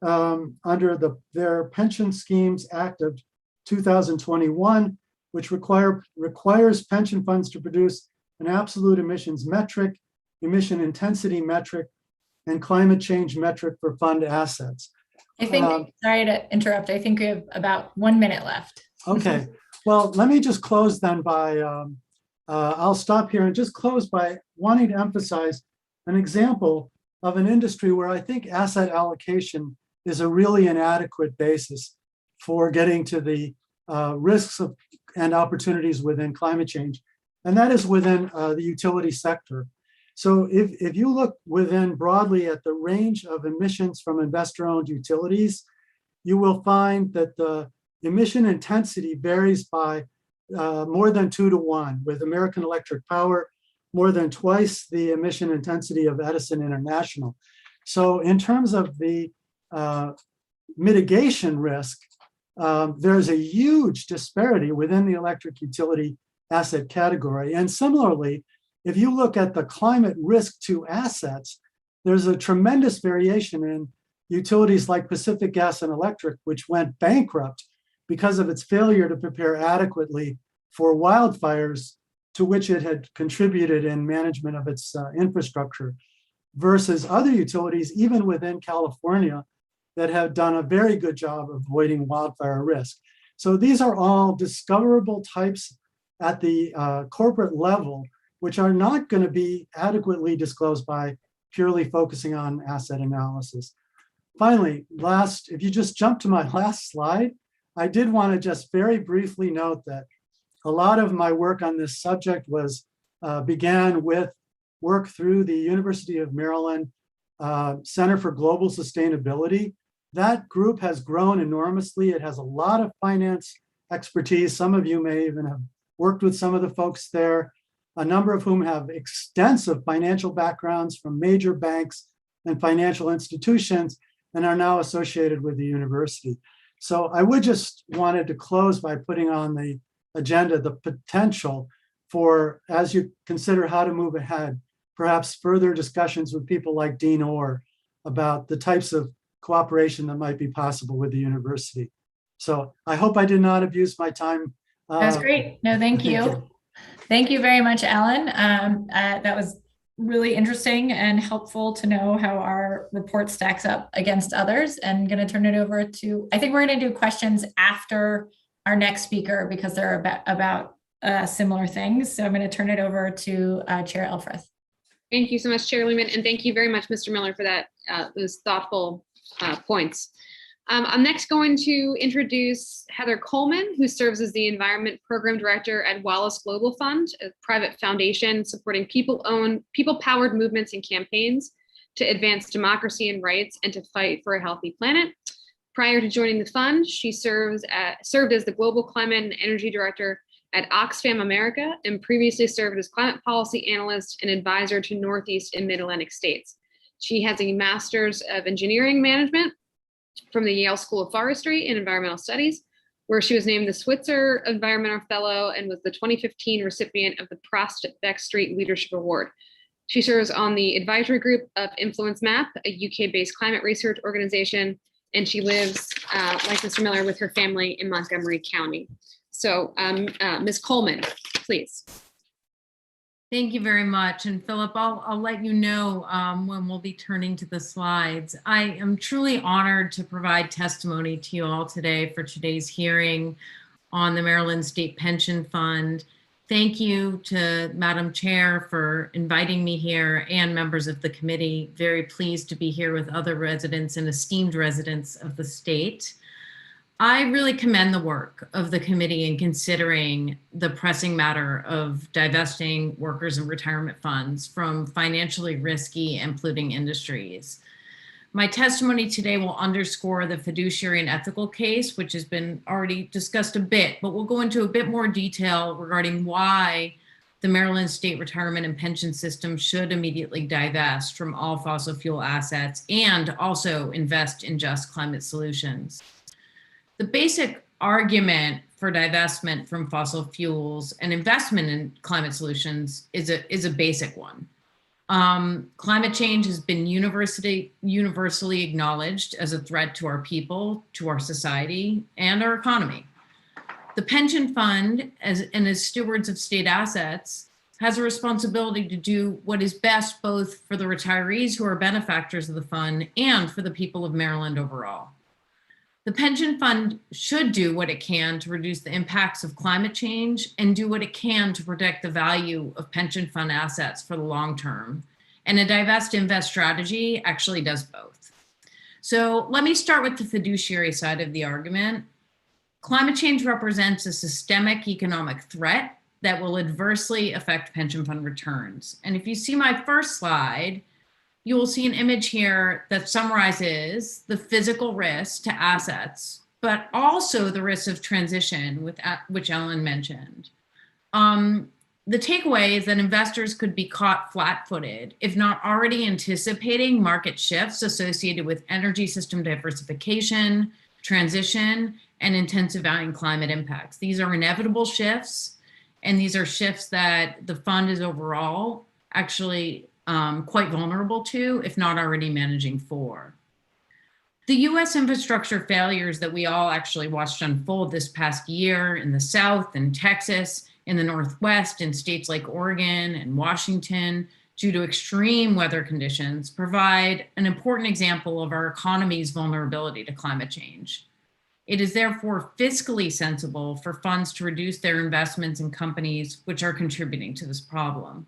under their Pension Schemes Act of 2021, which requires pension funds to produce an absolute emissions metric, emission intensity metric, and climate change metric for fund assets. I think, sorry to interrupt, I think we have about 1 minute left. Okay, well, let me just close then by, I'll stop here and just close by wanting to emphasize an example of an industry where I think asset allocation is a really inadequate basis for getting to the risks of, and opportunities within climate change, and that is within the utility sector. So if you look within broadly at the range of emissions from investor-owned utilities, you will find that the emission intensity varies by more than 2 to 1, with American Electric Power more than twice the emission intensity of Edison International. So in terms of the mitigation risk, there's a huge disparity within the electric utility asset category. And similarly, if you look at the climate risk to assets, there's a tremendous variation in utilities like Pacific Gas and Electric, which went bankrupt because of its failure to prepare adequately for wildfires to which it had contributed in management of its infrastructure, versus other utilities, even within California, that have done a very good job of avoiding wildfire risk. So these are all discoverable types at the corporate level, which are not going to be adequately disclosed by purely focusing on asset analysis. Finally, if you just jump to my last slide, I did want to just very briefly note that a lot of my work on this subject began with work through the University of Maryland Center for Global Sustainability. That group has grown enormously. It has a lot of finance expertise. Some of you may even have worked with some of the folks there, a number of whom have extensive financial backgrounds from major banks and financial institutions and are now associated with the university. So I would just wanted to close by putting on the agenda the potential for, as you consider how to move ahead, perhaps further discussions with people like Dean Orr about the types of cooperation that might be possible with the university. So I hope I did not abuse my time. That's great. No, thank you. Thank you very much, Alan. That was really interesting and helpful to know how our report stacks up against others. And going to turn it over to, I think we're going to do questions after our next speaker because they're about similar things. So I'm going to turn it over to Chair Elfreth. Thank you so much, Chair Lehman, and thank you very much, Mr. Miller, for that those thoughtful points. I'm next going to introduce Heather Coleman, who serves as the Environment Program Director at Wallace Global Fund, a private foundation supporting people-powered movements and campaigns to advance democracy and rights and to fight for a healthy planet. Prior to joining the fund, she served as the Global Climate and Energy Director at Oxfam America and previously served as climate policy analyst and advisor to Northeast and Mid-Atlantic states. She has a Master's of Engineering Management from the Yale School of Forestry and Environmental Studies, where she was named the Switzer Environmental Fellow and was the 2015 recipient of the Prospect Street Leadership Award. She serves on the advisory group of Influence Map, a UK-based climate research organization, and she lives, like Mr. Miller, with her family in Montgomery County. So Ms. Coleman, please. Thank you very much. And Philip, I'll let you know when we'll be turning to the slides. I am truly honored to provide testimony to you all today for today's hearing on the Maryland State Pension Fund. Thank you to Madam Chair for inviting me here and members of the committee. Very pleased to be here with other residents and esteemed residents of the state. I really commend the work of the committee in considering the pressing matter of divesting workers and retirement funds from financially risky and polluting industries. My testimony today will underscore the fiduciary and ethical case, which has been already discussed a bit, but we'll go into a bit more detail regarding why the Maryland State Retirement and Pension System should immediately divest from all fossil fuel assets and also invest in just climate solutions. The basic argument for divestment from fossil fuels and investment in climate solutions is a basic one. Climate change has been universally acknowledged as a threat to our people, to our society, and our economy. The pension fund, as stewards of state assets, has a responsibility to do what is best both for the retirees who are benefactors of the fund and for the people of Maryland overall. The pension fund should do what it can to reduce the impacts of climate change and do what it can to protect the value of pension fund assets for the long term. And a divest invest strategy actually does both. So let me start with the fiduciary side of the argument. Climate change represents a systemic economic threat that will adversely affect pension fund returns. And if you see my first slide, you will see an image here that summarizes the physical risk to assets, but also the risks of transition, which Ellen mentioned. The takeaway is that investors could be caught flat-footed if not already anticipating market shifts associated with energy system diversification, transition, and intensifying climate impacts. These are inevitable shifts, and these are shifts that the fund is overall actually quite vulnerable to, if not already managing for. The US infrastructure failures that we all actually watched unfold this past year in the South and Texas, in the Northwest, in states like Oregon and Washington, due to extreme weather conditions, provide an important example of our economy's vulnerability to climate change. It is therefore fiscally sensible for funds to reduce their investments in companies which are contributing to this problem.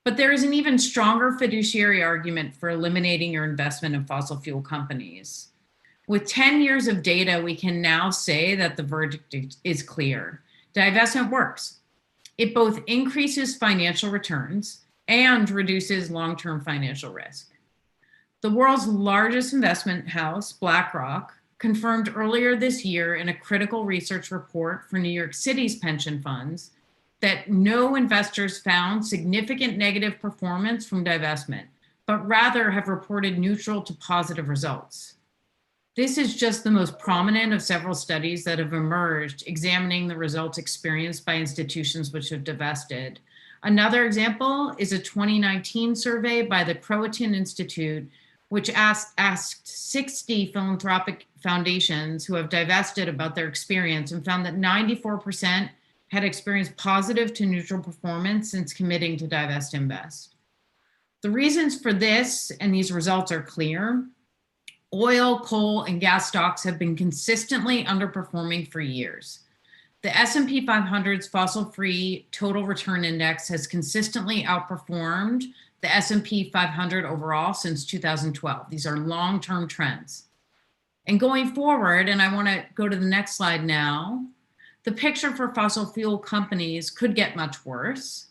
But there is an even stronger fiduciary argument for eliminating your investment in fossil fuel companies. With 10 years of data, we can now say that the verdict is clear. Divestment works. It both increases financial returns and reduces long-term financial risk. The world's largest investment house, BlackRock, confirmed earlier this year in a critical research report for New York City's pension funds that no investors found significant negative performance from divestment, but rather have reported neutral to positive results. This is just the most prominent of several studies that have emerged examining the results experienced by institutions which have divested. Another example is a 2019 survey by the Croatan Institute, which asked 60 philanthropic foundations who have divested about their experience and found that 94% had experienced positive to neutral performance since committing to divest invest. The reasons for this and these results are clear. Oil, coal, and gas stocks have been consistently underperforming for years. The S&P 500's fossil-free total return index has consistently outperformed the S&P 500 overall since 2012. These are long-term trends. And going forward, and I want to go to the next slide now, the picture for fossil fuel companies could get much worse.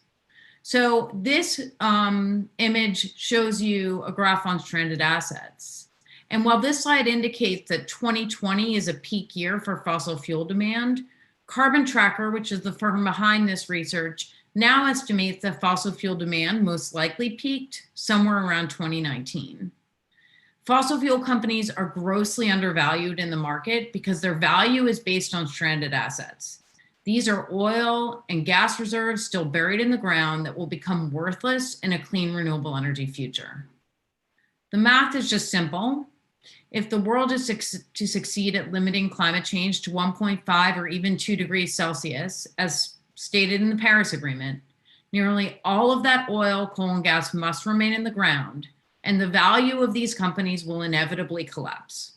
So this image shows you a graph on stranded assets. And while this slide indicates that 2020 is a peak year for fossil fuel demand, Carbon Tracker, which is the firm behind this research, now estimates that fossil fuel demand most likely peaked somewhere around 2019. Fossil fuel companies are grossly undervalued in the market because their value is based on stranded assets. These are oil and gas reserves still buried in the ground that will become worthless in a clean renewable energy future. The math is just simple. If the world is to succeed at limiting climate change to 1.5 or even 2 degrees Celsius, as stated in the Paris Agreement, nearly all of that oil, coal, and gas must remain in the ground, and the value of these companies will inevitably collapse.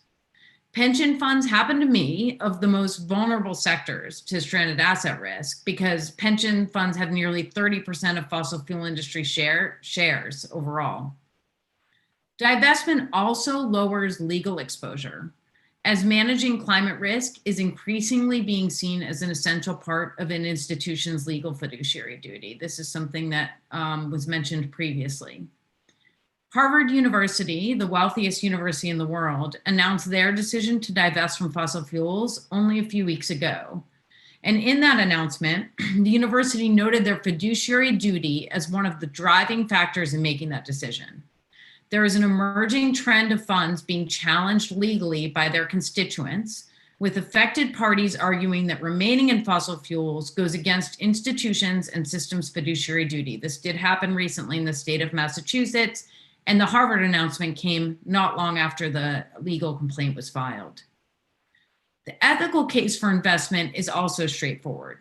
Pension funds happen to me of the most vulnerable sectors to stranded asset risk because pension funds have nearly 30% of fossil fuel industry shares overall. Divestment also lowers legal exposure, as managing climate risk is increasingly being seen as an essential part of an institution's legal fiduciary duty. This is something that was mentioned previously. Harvard University, the wealthiest university in the world, announced their decision to divest from fossil fuels only a few weeks ago. And in that announcement, the university noted their fiduciary duty as one of the driving factors in making that decision. There is an emerging trend of funds being challenged legally by their constituents, with affected parties arguing that remaining in fossil fuels goes against institutions and systems' fiduciary duty. This did happen recently in the state of Massachusetts, and the Harvard announcement came not long after the legal complaint was filed. The ethical case for investment is also straightforward.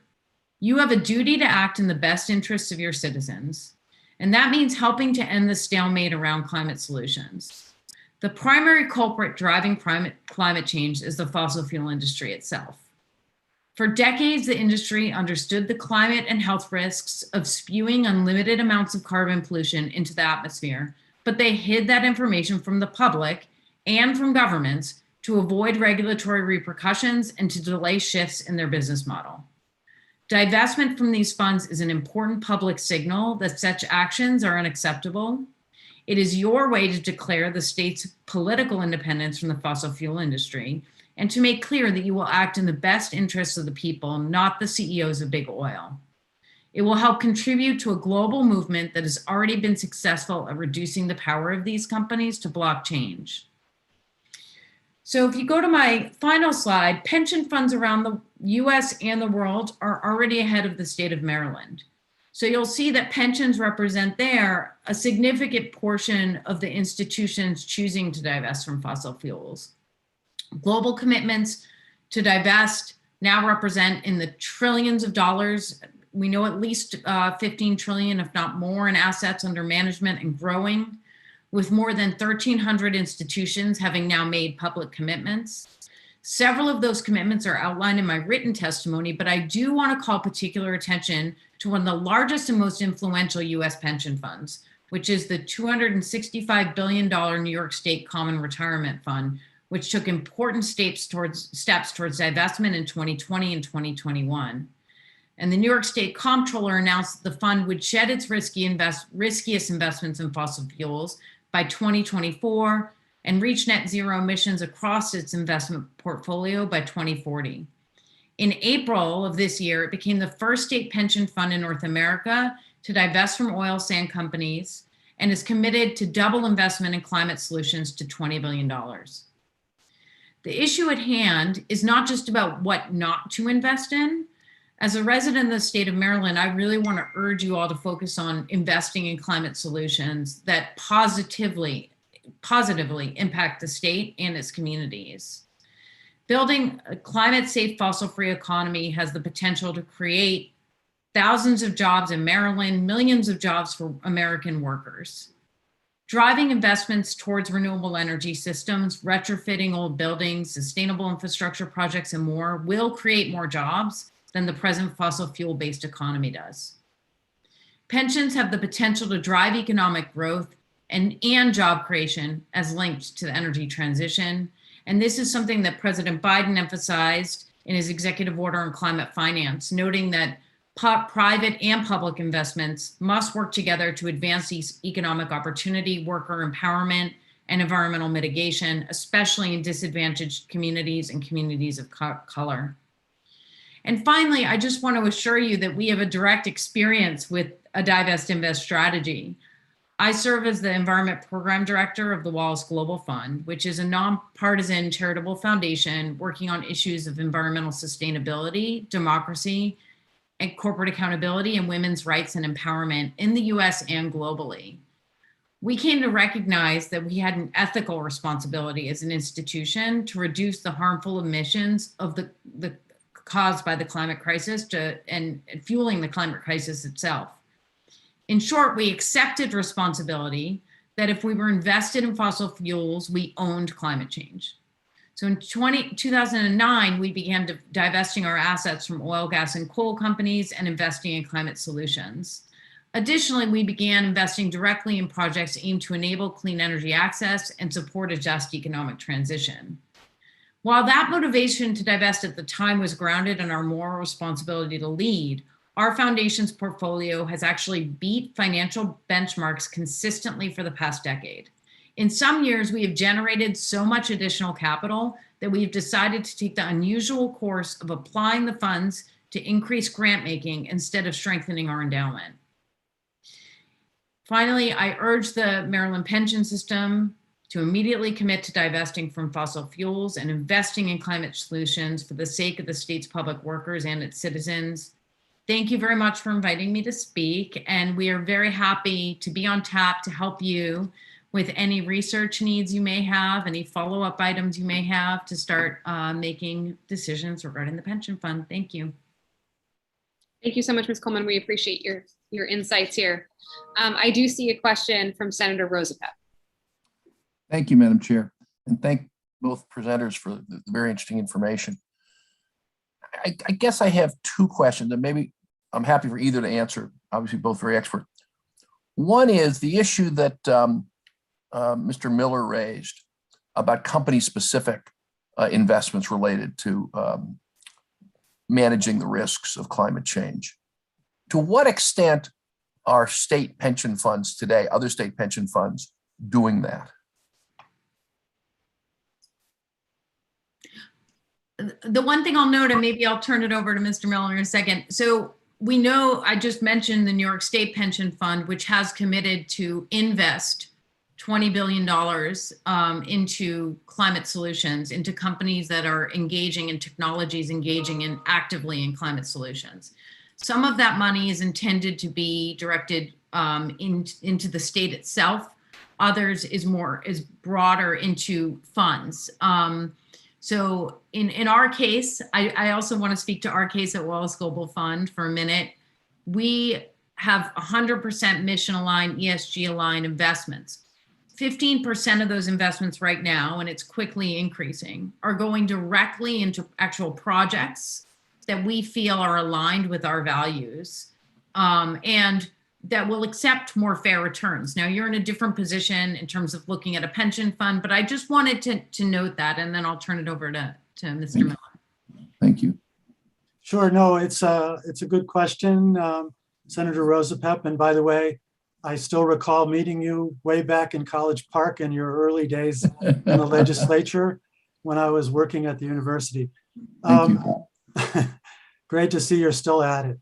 You have a duty to act in the best interests of your citizens, and that means helping to end the stalemate around climate solutions. The primary culprit driving climate change is the fossil fuel industry itself. For decades, the industry understood the climate and health risks of spewing unlimited amounts of carbon pollution into the atmosphere, but they hid that information from the public and from governments to avoid regulatory repercussions and to delay shifts in their business model. Divestment from these funds is an important public signal that such actions are unacceptable. It is your way to declare the state's political independence from the fossil fuel industry and to make clear that you will act in the best interests of the people, not the CEOs of big oil. It will help contribute to a global movement that has already been successful at reducing the power of these companies to block change. So if you go to my final slide, pension funds around the US and the world are already ahead of the state of Maryland. So you'll see that pensions represent there a significant portion of the institutions choosing to divest from fossil fuels. Global commitments to divest now represent in the trillions of dollars. We know at least 15 trillion, if not more, in assets under management and growing, with more than 1,300 institutions having now made public commitments. Several of those commitments are outlined in my written testimony, but I do want to call particular attention to one of the largest and most influential US pension funds, which is the $265 billion New York State Common Retirement Fund, which took important steps towards divestment in 2020 and 2021. And the New York State Comptroller announced that the fund would shed its riskiest investments in fossil fuels by 2024 and reach net zero emissions across its investment portfolio by 2040. In April of this year, it became the first state pension fund in North America to divest from oil sand companies and is committed to double investment in climate solutions to $20 billion. The issue at hand is not just about what not to invest in. As a resident of the state of Maryland, I really want to urge you all to focus on investing in climate solutions that positively impact the state and its communities. Building a climate-safe, fossil-free economy has the potential to create thousands of jobs in Maryland, millions of jobs for American workers. Driving investments towards renewable energy systems, retrofitting old buildings, sustainable infrastructure projects, and more will create more jobs than the present fossil fuel-based economy does. Pensions have the potential to drive economic growth and job creation as linked to the energy transition. And this is something that President Biden emphasized in his executive order on climate finance, noting that private and public investments must work together to advance these economic opportunity, worker empowerment, and environmental mitigation, especially in disadvantaged communities and communities of color. And finally, I just want to assure you that we have a direct experience with a divest invest strategy. I serve as the Environment Program Director of the Wallace Global Fund, which is a nonpartisan charitable foundation working on issues of environmental sustainability, democracy, and corporate accountability, and women's rights and empowerment in the US and globally. We came to recognize that we had an ethical responsibility as an institution to reduce the harmful emissions of the caused by the climate crisis and fueling the climate crisis itself. In short, we accepted responsibility that if we were invested in fossil fuels, we owned climate change. So in 2009, we began divesting our assets from oil, gas, and coal companies and investing in climate solutions. Additionally, we began investing directly in projects aimed to enable clean energy access and support a just economic transition. While that motivation to divest at the time was grounded in our moral responsibility to lead, our foundation's portfolio has actually beat financial benchmarks consistently for the past decade. In some years, we have generated so much additional capital that we've decided to take the unusual course of applying the funds to increase grant making instead of strengthening our endowment. Finally, I urge the Maryland pension system to immediately commit to divesting from fossil fuels and investing in climate solutions for the sake of the state's public workers and its citizens. Thank you very much for inviting me to speak, and we are very happy to be on tap to help you with any research needs you may have, any follow-up items you may have to start making decisions regarding the pension fund. Thank you. Thank you so much, Ms. Coleman. We appreciate your insights here. I do see a question from Senator Rosapep. Thank you, Madam Chair, and thank both presenters for the very interesting information. I guess I have two questions, and maybe I'm happy for either to answer. Obviously, both very expert. One is the issue that Mr. Miller raised about company-specific investments related to managing the risks of climate change. To what extent are state pension funds today, other state pension funds, doing that? The one thing I'll note, and maybe I'll turn it over to Mr. Miller in a second. So we know, I just mentioned the New York State Pension Fund, which has committed to invest $20 billion into climate solutions, into companies that are engaging in technologies, engaging in actively in climate solutions. Some of that money is intended to be directed into the state itself. Others is broader into funds. So in our case, I also want to speak to our case at Wallace Global Fund for a minute. We have 100% mission aligned, ESG aligned investments. 15% of those investments right now, and it's quickly increasing, are going directly into actual projects that we feel are aligned with our values and that will accept more fair returns. Now, you're in a different position in terms of looking at a pension fund, but I just wanted to note that, and then I'll turn it over to Mr. Miller. Thank you. Sure. No, it's a good question, Senator Rosapep. And by the way, I still recall meeting you way back in College Park in your early days in the legislature when I was working at the university. Thank you. Great to see you're still at it.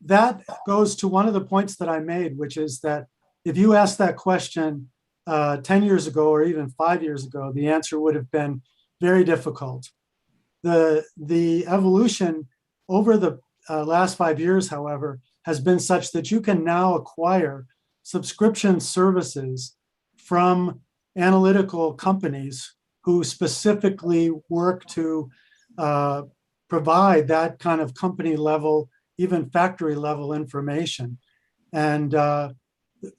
That goes to one of the points that I made, which is that if you asked that question 10 years ago or even 5 years ago, the answer would have been very difficult. The evolution over the last 5 years, however, has been such that you can now acquire subscription services from analytical companies who specifically work to provide that kind of company level, even factory level information. And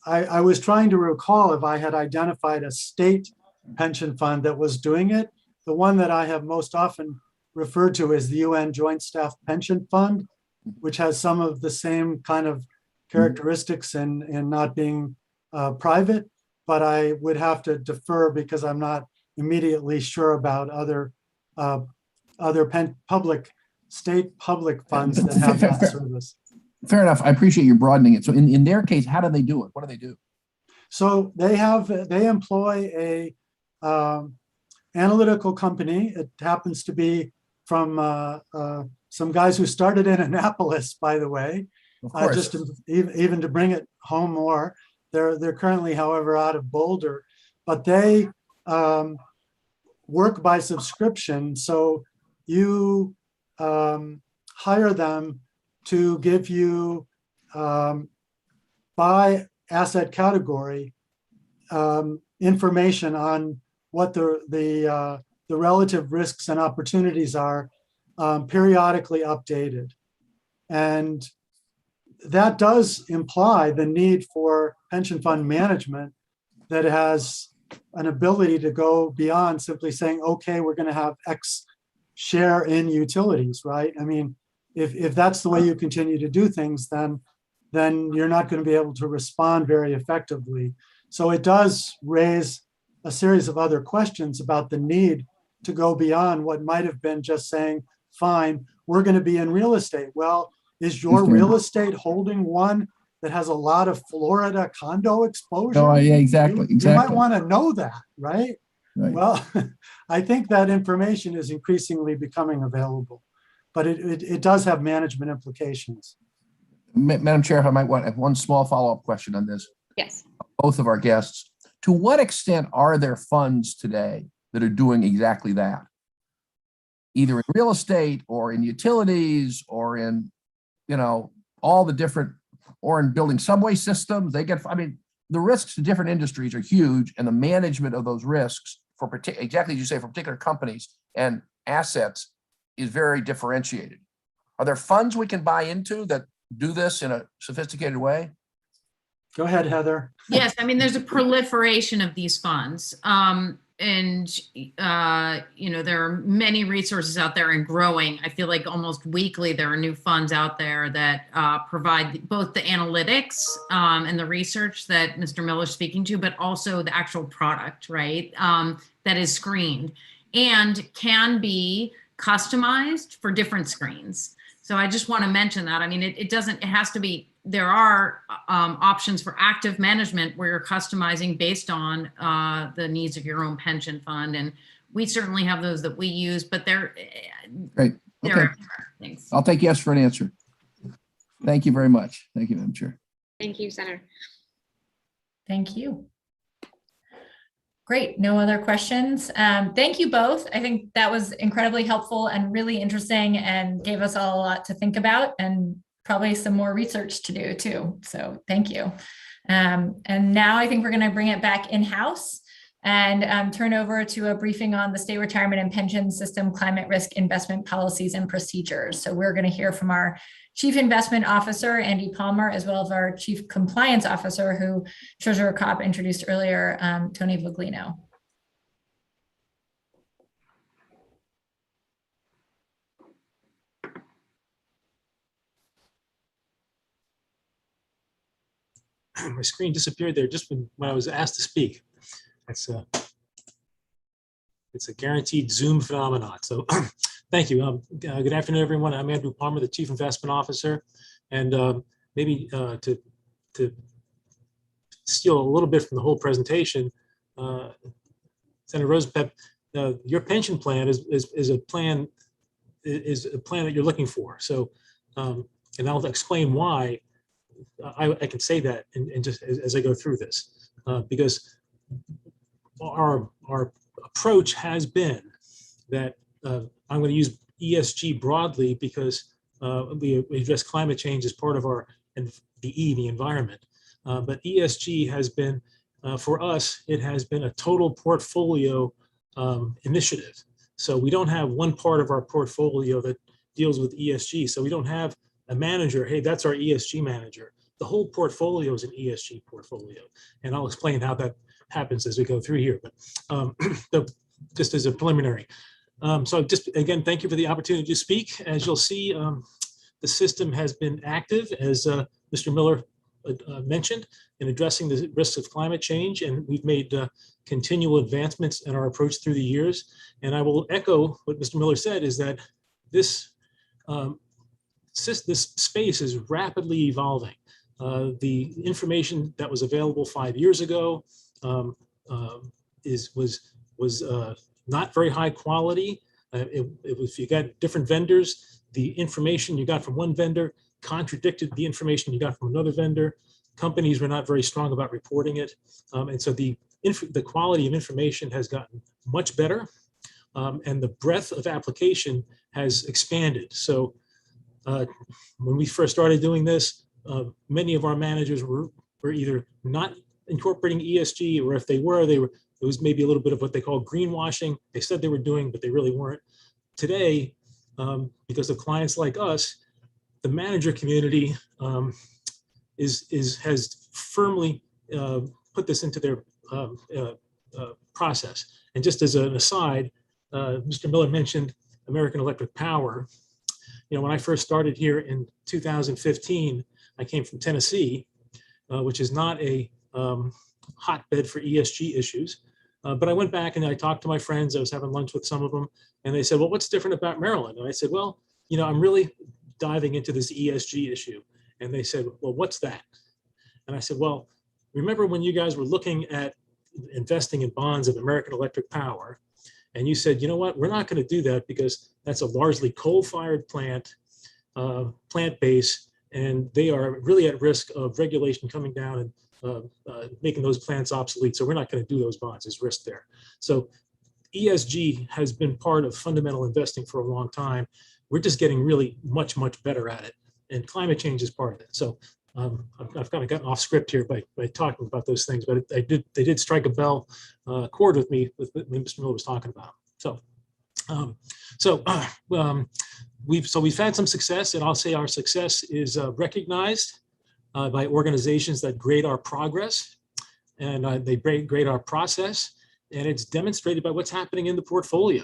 I was trying to recall if I had identified a state pension fund that was doing it. The one that I have most often referred to is the UN Joint Staff Pension Fund, which has some of the same kind of characteristics in not being private, but I would have to defer because I'm not immediately sure about other state public funds that have that service. Fair enough. I appreciate you broadening it. So in their case, how do they do it? What do they do? So they employ a analytical company. It happens to be from some guys who started in Annapolis, by the way, Of course. just even to bring it home more. They're currently, however, out of Boulder, but they work by subscription. So you hire them to give you by asset category information on what the relative risks and opportunities are, periodically updated. And that does imply the need for pension fund management that has an ability to go beyond simply saying, okay, we're going to have X share in utilities, right? I mean, if that's the way you continue to do things, then you're not going to be able to respond very effectively. So it does raise a series of other questions about the need to go beyond what might have been just saying, fine, we're going to be in real estate. Well, Is your Understand. real estate holding one that has a lot of Florida condo exposure? Oh, yeah, exactly, You might exactly. want to know that, right? Right. Well, I think that information is increasingly becoming available, but it does have management implications. Madam Chair, if I might have one small follow-up question on this. Yes. Both of our guests. To what extent are there funds today that are doing exactly that? Either in real estate or in utilities or in, all the different, or in building subway systems. The risks to different industries are huge, and the management of those risks for exactly as you say, for particular companies and assets is very differentiated. Are there funds we can buy into that do this in a sophisticated way? Go ahead, Heather. Yes, I mean, there's a proliferation of these funds. There are many resources out there and growing. I feel like almost weekly there are new funds out there that provide both the analytics and the research that Mr. Miller's speaking to, but also the actual product, right, that is screened and can be customized for different screens. So I just want to mention that. I mean, it has to be, there are options for active management where you're customizing based on the needs of your own pension fund. And we certainly have those that we use, but they're Great. Okay. Thanks. I'll take yes for an answer. Thank you very much. Thank you, Madam Chair. Thank you, Senator. Thank you. Great. No other questions. Thank you both. I think that was incredibly helpful and really interesting and gave us all a lot to think about and probably some more research to do too. So thank you. And now I think we're going to bring it back in-house and turn over to a briefing on the state retirement and pension system climate risk investment policies and procedures. So we're going to hear from our Chief Investment Officer, Andy Palmer, as well as our Chief Compliance Officer, who Treasurer Kopp introduced earlier, Tony Voglino. My screen disappeared there just when I was asked to speak. It's a guaranteed Zoom phenomenon. So thank you. Good afternoon, everyone. I'm Andrew Palmer, the Chief Investment Officer. And maybe to steal a little bit from the whole presentation, Senator Rosenpep, your pension plan is a plan that you're looking for. So, and I'll explain why I can say that and just as I go through this, because our approach has been that I'm going to use ESG broadly because we address climate change as part of our the environment. But ESG has been, for us, it has been a total portfolio initiative. So we don't have one part of our portfolio that deals with ESG. So we don't have a manager, hey, that's our ESG manager. The whole portfolio is an ESG portfolio. And I'll explain how that happens as we go through here. But just as a preliminary. So just again, thank you for the opportunity to speak. As you'll see, the system has been active, as Mr. Miller mentioned, in addressing the risks of climate change. And we've made continual advancements in our approach through the years. And I will echo what Mr. Miller said, is that this space is rapidly evolving. The information that was available 5 years ago was not very high quality. If you got different vendors, the information you got from one vendor contradicted the information you got from another vendor. Companies were not very strong about reporting it. And so the quality of information has gotten much better, and the breadth of application has expanded. So when we first started doing this, many of our managers were either not incorporating ESG, or if they were, it was maybe a little bit of what they call greenwashing. They said they were doing, but they really weren't. Today, because of clients like us, the manager community has firmly put this into their process. And just as an aside, Mr. Miller mentioned American Electric Power. When I first started here in 2015, I came from Tennessee, which is not a hotbed for ESG issues. But I went back and I talked to my friends. I was having lunch with some of them, and they said, well, what's different about Maryland? And I said, well, I'm really diving into this ESG issue. And they said, well, what's that? And I said, well, remember when you guys were looking at investing in bonds of American Electric Power, and you said, you know what, we're not going to do that because that's a largely coal-fired plant base, and they are really at risk of regulation coming down and making those plants obsolete. So we're not going to do those bonds. There's risk there. So ESG has been part of fundamental investing for a long time. We're just getting really much better at it. And climate change is part of it. So I've kind of gotten off script here by talking about those things, but they did strike a chord with me with what Mr. Miller was talking about. We've had some success, and I'll say our success is recognized by organizations that grade our progress, and they grade our process, and it's demonstrated by what's happening in the portfolio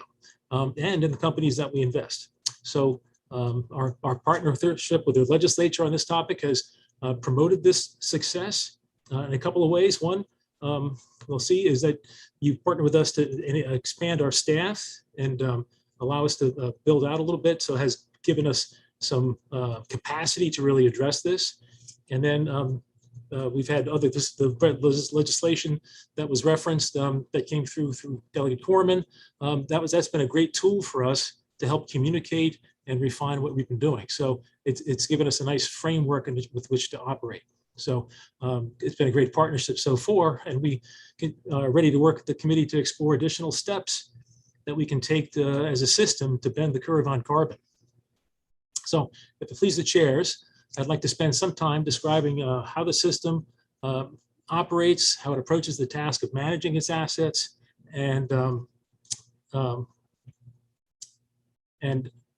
and in the companies that we invest. So our partnership with the legislature on this topic has promoted this success in a couple of ways. One, we'll see, is that you partner with us to expand our staff and allow us to build out a little bit. So it has given us some capacity to really address this. And then we've had the legislation that was referenced that came through Delegate Corman. That's been a great tool for us to help communicate and refine what we've been doing. So it's given us a nice framework with which to operate. So it's been a great partnership so far, and we are ready to work with the committee to explore additional steps that we can take as a system to bend the curve on carbon. So if it pleases the chairs, I'd like to spend some time describing how the system operates, how it approaches the task of managing its assets, and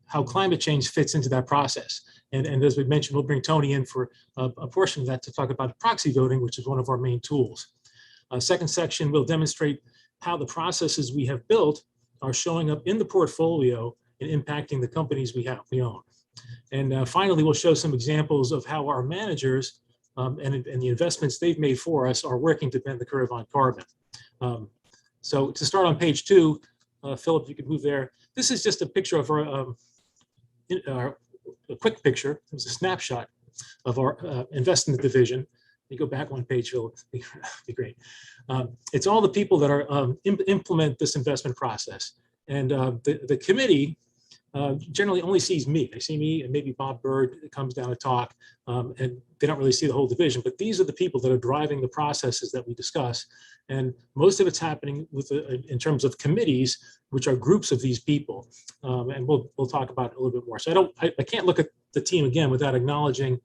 how climate change fits into that process. And as we mentioned, we'll bring Tony in for a portion of that to talk about proxy voting, which is one of our main tools. Second section will demonstrate how the processes we have built are showing up in the portfolio and impacting the companies we own. And finally, we'll show some examples of how our managers and the investments they've made for us are working to bend the curve on carbon. So to start on page 2, Philip, you could move there. This is just a picture of a quick picture. It was a snapshot of our investment division. You go back one page, Philip, be great. It's all the people that are implement this investment process. And the committee generally only sees me. They see me and maybe Bob Bird comes down to talk, and they don't really see the whole division. But these are the people that are driving the processes that we discuss. And most of it's happening in terms of committees, which are groups of these people. And we'll talk about it a little bit more. So I can't look at the team again without acknowledging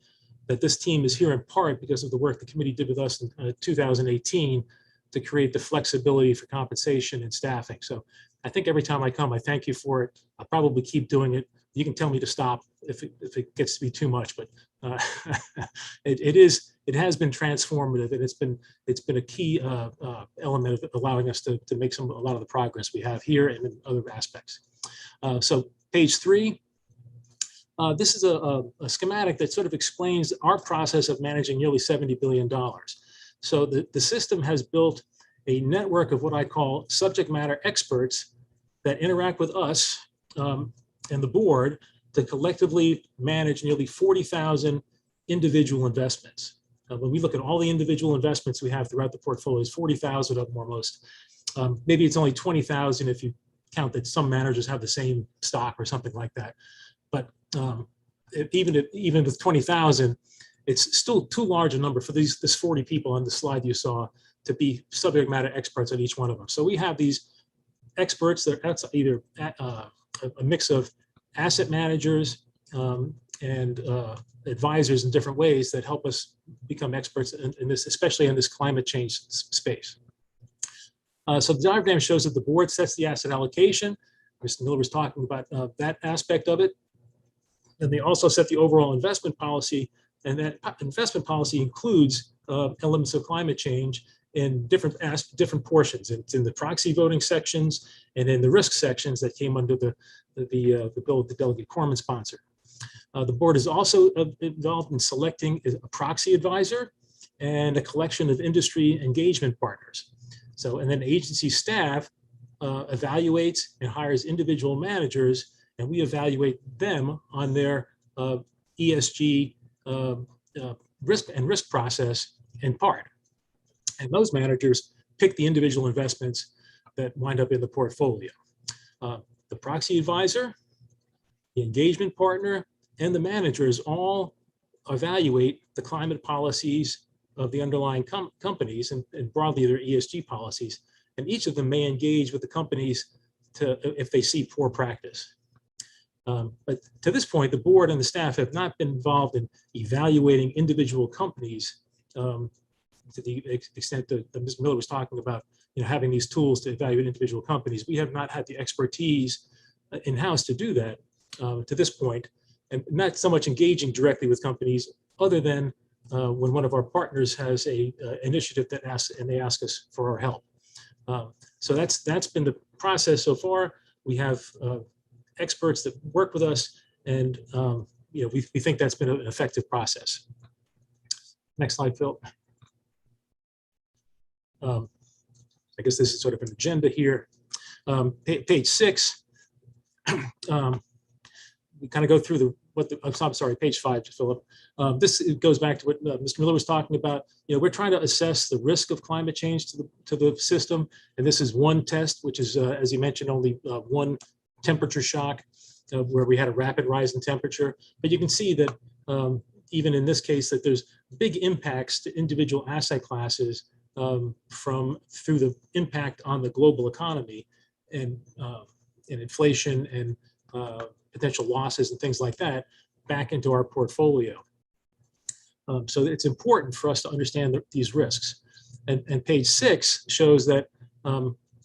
that this team is here in part because of the work the committee did with us in 2018 to create the flexibility for compensation and staffing. So I think every time I come, I thank you for it. I'll probably keep doing it. You can tell me to stop if it gets to be too much, but it has been transformative, and it's been a key element of allowing us to make a lot of the progress we have here and in other aspects. So page 3. This is a schematic that sort of explains our process of managing nearly $70 billion. So the system has built a network of what I call subject matter experts that interact with us and the board to collectively manage nearly 40,000 individual investments. When we look at all the individual investments we have throughout the portfolios, 40,000 of them almost. Maybe it's only 20,000 if you count that some managers have the same stock or something like that. But even with 20,000, it's still too large a number for this 40 people on the slide you saw to be subject matter experts on each one of them. So we have these experts that are either a mix of asset managers and advisors in different ways that help us become experts in this, especially in this climate change space. So the diagram shows that the board sets the asset allocation. Mr. Miller was talking about that aspect of it. And they also set the overall investment policy, and that investment policy includes elements of climate change in different portions. It's in the proxy voting sections and in the risk sections that came under the bill the Delegate Corman sponsored. The board is also involved in selecting a proxy advisor and a collection of industry engagement partners. So, and then agency staff evaluates and hires individual managers, and we evaluate them on their ESG risk process in part. And those managers pick the individual investments that wind up in the portfolio. The proxy advisor, the engagement partner, and the managers all evaluate the climate policies of the underlying companies and broadly their ESG policies. And each of them may engage with the companies if they see poor practice. But to this point, the board and the staff have not been involved in evaluating individual companies to the extent that Ms. Miller was talking about, having these tools to evaluate individual companies. We have not had the expertise in-house to do that to this point, and not so much engaging directly with companies other than when one of our partners has a initiative that they ask us for our help. So that's been the process so far. We have experts that work with us, and we think that's been an effective process. Next slide, Phil. I guess this is sort of an agenda here. Page 6. We kind of go through I'm sorry, page 5, Philip. This goes back to what Mr. Miller was talking about. We're trying to assess the risk of climate change to the system, and this is one test, which is, as you mentioned, only one temperature shock where we had a rapid rise in temperature. But you can see that even in this case, that there's big impacts to individual asset classes through the impact on the global economy and inflation and potential losses and things like that back into our portfolio. So it's important for us to understand these risks. And page 6 shows that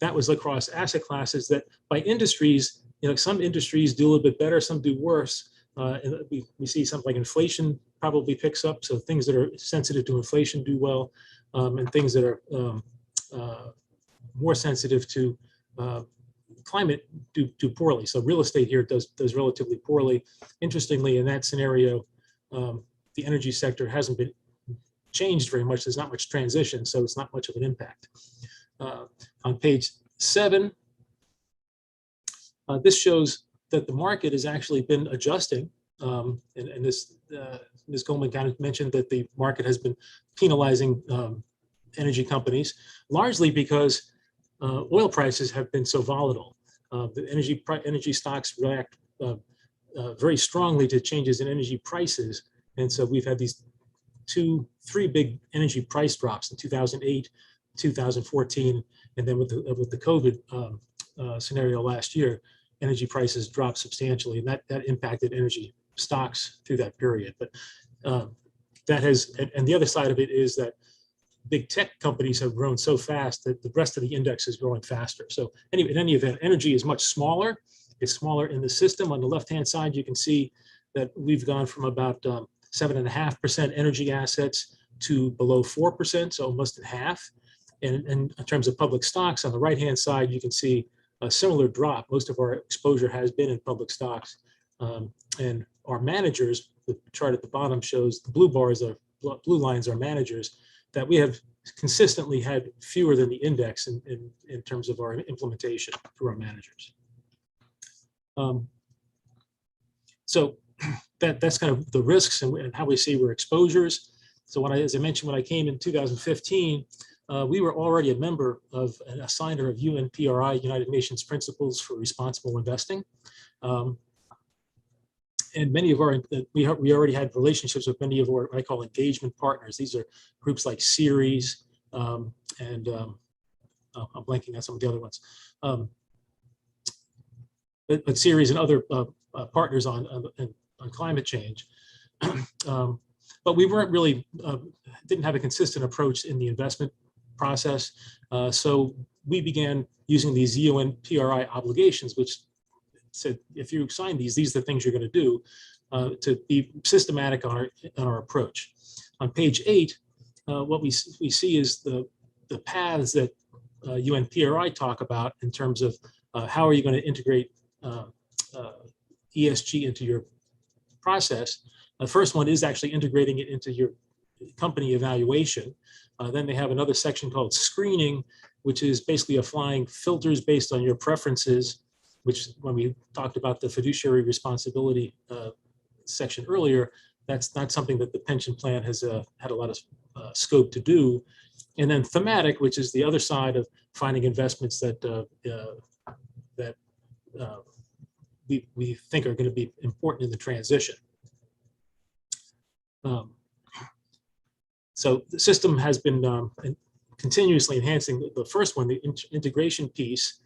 that was across asset classes, that by industries, some industries do a little bit better, some do worse. And we see something like inflation probably picks up. So things that are sensitive to inflation do well, and things that are more sensitive to climate do poorly. So real estate here does relatively poorly. Interestingly, in that scenario, the energy sector hasn't been changed very much. There's not much transition, so it's not much of an impact. On page 7, this shows that the market has actually been adjusting. And this, Ms. Goldman kind of mentioned that the market has been penalizing energy companies, largely because oil prices have been so volatile. The energy stocks react very strongly to changes in energy prices. And so we've had these 3 big energy price drops in 2008, 2014, and then with the COVID scenario last year, energy prices dropped substantially, and that impacted energy stocks through that period. But that has, and the other side of it is that big tech companies have grown so fast that the rest of the index is growing faster. So anyway, in any event, energy is much smaller. It's smaller in the system. On the left-hand side, you can see that we've gone from about 7.5% energy assets to below 4%, so almost in half. And in terms of public stocks, on the right-hand side, you can see a similar drop. Most of our exposure has been in public stocks. And our managers, the chart at the bottom shows the blue lines are managers, that we have consistently had fewer than the index in terms of our implementation through our managers. So that's kind of the risks and how we see our exposures. So as I mentioned, when I came in 2015, we were already a member of a signer of UNPRI, United Nations Principles for Responsible Investing. And many of we already had relationships with many of our, what I call engagement partners. These are groups like Ceres, and I'm blanking on some of the other ones. But Ceres and other partners on climate change. But we weren't really, didn't have a consistent approach in the investment process. So we began using these UNPRI obligations, which said, if you sign these are the things you're going to do, to be systematic on our approach. On page 8, what we see is the paths that UNPRI talk about in terms of how are you going to integrate ESG into your process. The first one is actually integrating it into your company evaluation. Then they have another section called screening, which is basically applying filters based on your preferences, which when we talked about the fiduciary responsibility section earlier, that's not something that the pension plan has had a lot of scope to do. And then thematic, which is the other side of finding investments that we think are going to be important in the transition. So the system has been continuously enhancing. The first one, the integration piece,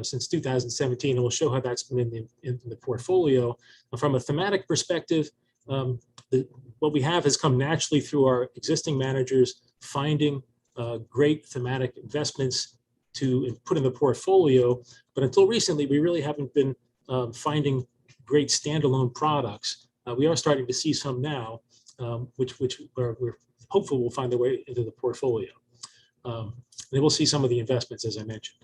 since 2017, and we'll show how that's been in the portfolio. From a thematic perspective, what we have has come naturally through our existing managers finding great thematic investments to put in the portfolio. But until recently, we really haven't been finding great standalone products. We are starting to see some now, which we're hopeful will find their way into the portfolio. And we'll see some of the investments, as I mentioned.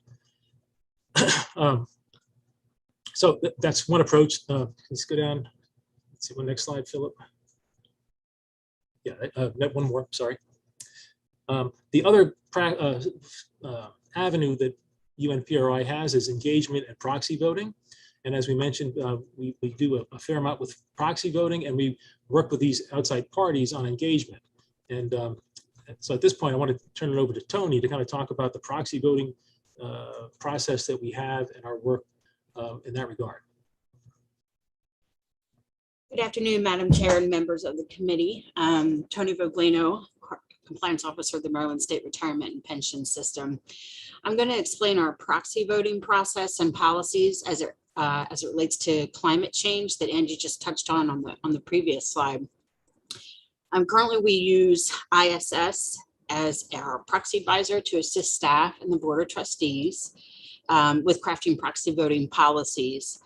So that's one approach. Let's go down. Let's see, one next slide, Philip. Yeah, one more, sorry. The other avenue that UNPRI has is engagement and proxy voting. And as we mentioned, we do a fair amount with proxy voting, and we work with these outside parties on engagement. And so at this point, I want to turn it over to Tony to kind of talk about the proxy voting process that we have and our work in that regard. Good afternoon, Madam Chair and members of the committee. Tony Voglino, Compliance Officer of the Maryland State Retirement and Pension System. I'm going to explain our proxy voting process and policies as it relates to climate change that Angie just touched on the previous slide. Currently, we use ISS as our proxy advisor to assist staff and the Board of Trustees with crafting proxy voting policies,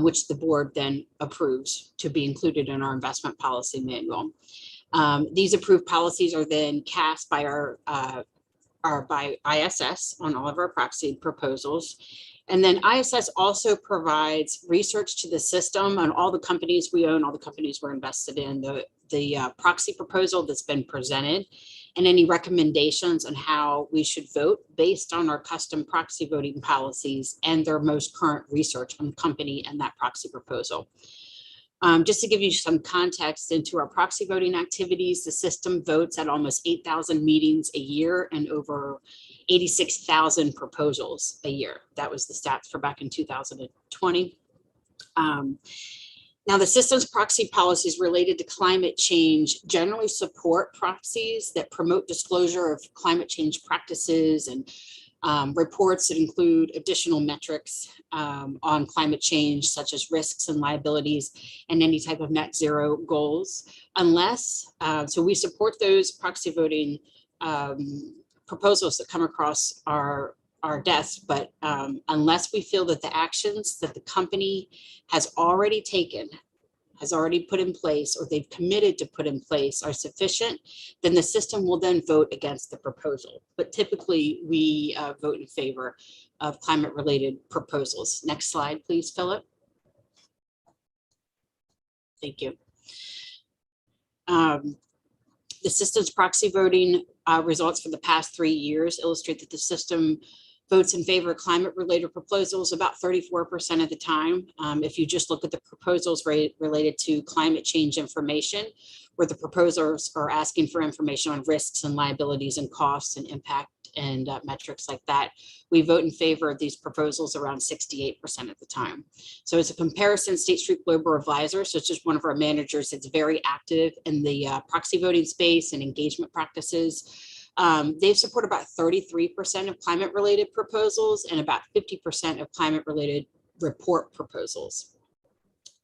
which the board then approves to be included in our investment policy manual. These approved policies are then cast by by ISS on all of our proxy proposals. And then ISS also provides research to the system on all the companies we own, all the companies we're invested in, the proxy proposal that's been presented, and any recommendations on how we should vote based on our custom proxy voting policies and their most current research on the company and that proxy proposal. Just to give you some context into our proxy voting activities, the system votes at almost 8,000 meetings a year and over 86,000 proposals a year. That was the stats for back in 2020. Now, the system's proxy policies related to climate change generally support proxies that promote disclosure of climate change practices and reports that include additional metrics on climate change, such as risks and liabilities and any type of net zero goals, unless, so we support those proxy voting proposals that come across our desks, but unless we feel that the actions that the company has already taken, has already put in place, or they've committed to put in place are sufficient, then the system will then vote against the proposal. But typically we vote in favor of climate related proposals. Next slide, please, Philip. Thank you. The system's proxy voting results for the past 3 years illustrate that the system votes in favor of climate-related proposals about 34% of the time. If you just look at the proposals related to climate change information, where the proposers are asking for information on risks and liabilities and costs and impact and metrics like that, we vote in favor of these proposals around 68% of the time. So as a comparison, State Street Global Advisors, such as one of our managers that's very active in the proxy voting space and engagement practices, they've supported about 33% of climate-related proposals and about 50% of climate-related report proposals.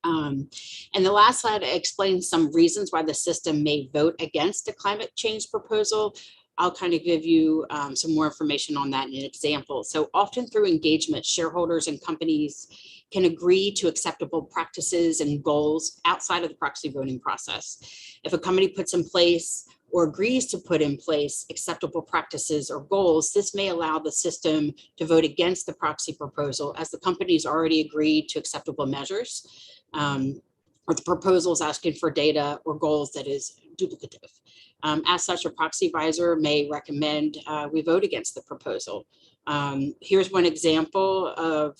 And the last slide explains some reasons why the system may vote against a climate change proposal. I'll kind of give you some more information on that in an example. So often through engagement, shareholders and companies can agree to acceptable practices and goals outside of the proxy voting process. If a company puts in place or agrees to put in place acceptable practices or goals, this may allow the system to vote against the proxy proposal as the company's already agreed to acceptable measures, or the proposal is asking for data or goals that is duplicative. As such, a proxy advisor may recommend we vote against the proposal. Here's one example of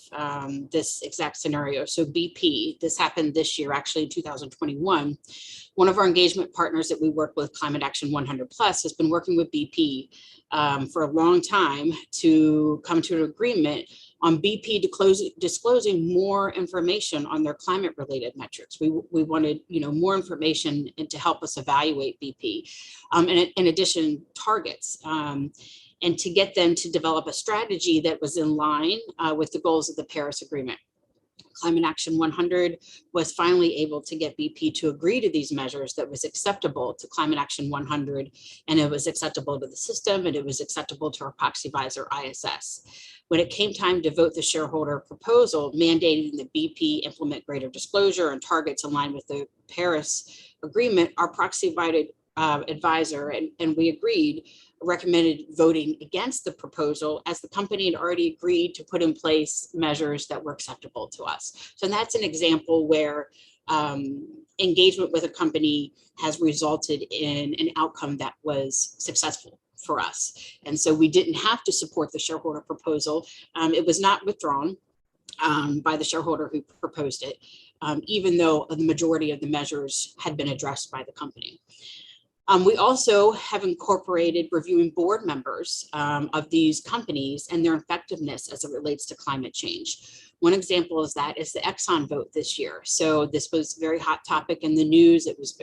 this exact scenario. So BP, this happened this year, actually in 2021. One of our engagement partners that we work with, Climate Action 100 Plus, has been working with BP for a long time to come to an agreement on BP disclosing more information on their climate related metrics. We wanted, more information and to help us evaluate BP, and in addition, targets. And to get them to develop a strategy that was in line with the goals of the Paris Agreement. Climate Action 100 was finally able to get BP to agree to these measures that was acceptable to Climate Action 100, and it was acceptable to the system, and it was acceptable to our proxy advisor ISS. When it came time to vote the shareholder proposal mandating that BP implement greater disclosure and targets aligned with the Paris Agreement, our proxy advisor, and we agreed, recommended voting against the proposal as the company had already agreed to put in place measures that were acceptable to us. So that's an example where engagement with a company has resulted in an outcome that was successful for us. And so we didn't have to support the shareholder proposal. It was not withdrawn by the shareholder who proposed it, even though the majority of the measures had been addressed by the company. We also have incorporated reviewing board members of these companies and their effectiveness as it relates to climate change. One example is the Exxon vote this year. So this was a very hot topic in the news. It was,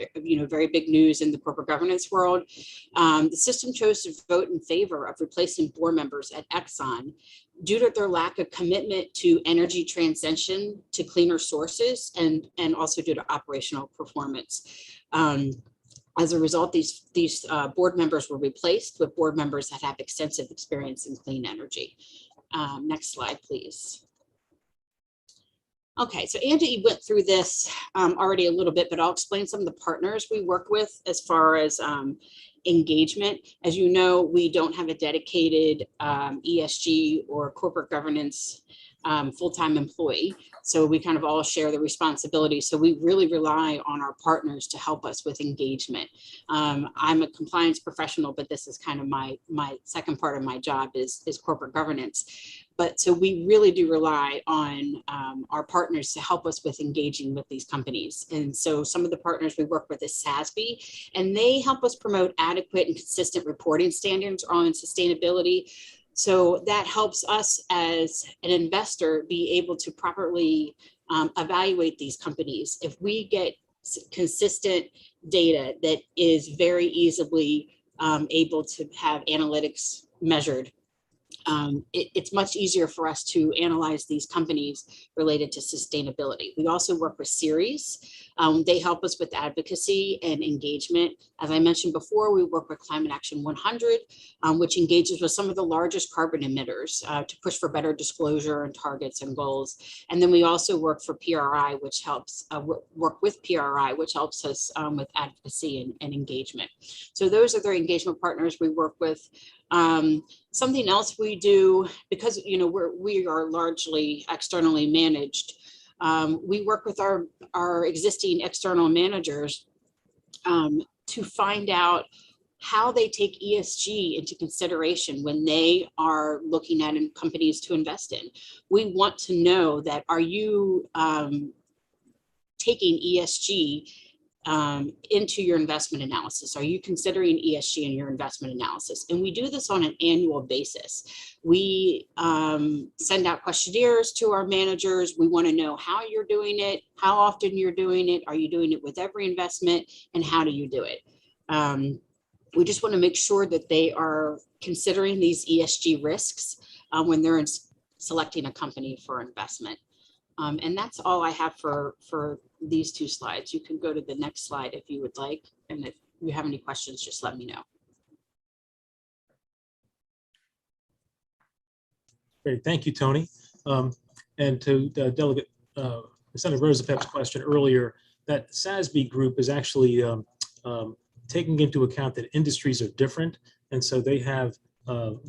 very big news in the corporate governance world. The system chose to vote in favor of replacing board members at Exxon due to their lack of commitment to energy transition to cleaner sources and also due to operational performance. As a result, these board members were replaced with board members that have extensive experience in clean energy. Next slide, please. Okay, so Andy went through this already a little bit, but I'll explain some of the partners we work with as far as engagement. As you know, we don't have a dedicated ESG or corporate governance full-time employee. So we kind of all share the responsibility. So we really rely on our partners to help us with engagement. I'm a compliance professional, but this is kind of my second part of my job is corporate governance. But so we really do rely on our partners to help us with engaging with these companies. And so some of the partners we work with is SASB, and they help us promote adequate and consistent reporting standards on sustainability. So that helps us as an investor be able to properly evaluate these companies. If we get consistent data that is very easily able to have analytics measured, it's much easier for us to analyze these companies related to sustainability. We also work with Ceres. They help us with advocacy and engagement. As I mentioned before, we work with Climate Action 100, which engages with some of the largest carbon emitters to push for better disclosure and targets and goals. And then we also work for PRI, which helps work with PRI, which helps us with advocacy and engagement. So those are the engagement partners we work with. Something else we do, because we are largely externally managed, we work with our existing external managers to find out how they take ESG into consideration when they are looking at companies to invest in. We want to know that, are you taking ESG into your investment analysis? Are you considering ESG in your investment analysis? And we do this on an annual basis. We send out questionnaires to our managers. We want to know how you're doing it, how often you're doing it, are you doing it with every investment, and how do you do it? We just want to make sure that they are considering these ESG risks when they're selecting a company for investment. And that's all I have for these two slides. You can go to the next slide if you would like. And if you have any questions, just let me know. Great, thank you, Tony. And to Delegate Senator Rosapep's question earlier, that SASB group is actually taking into account that industries are different. And so they have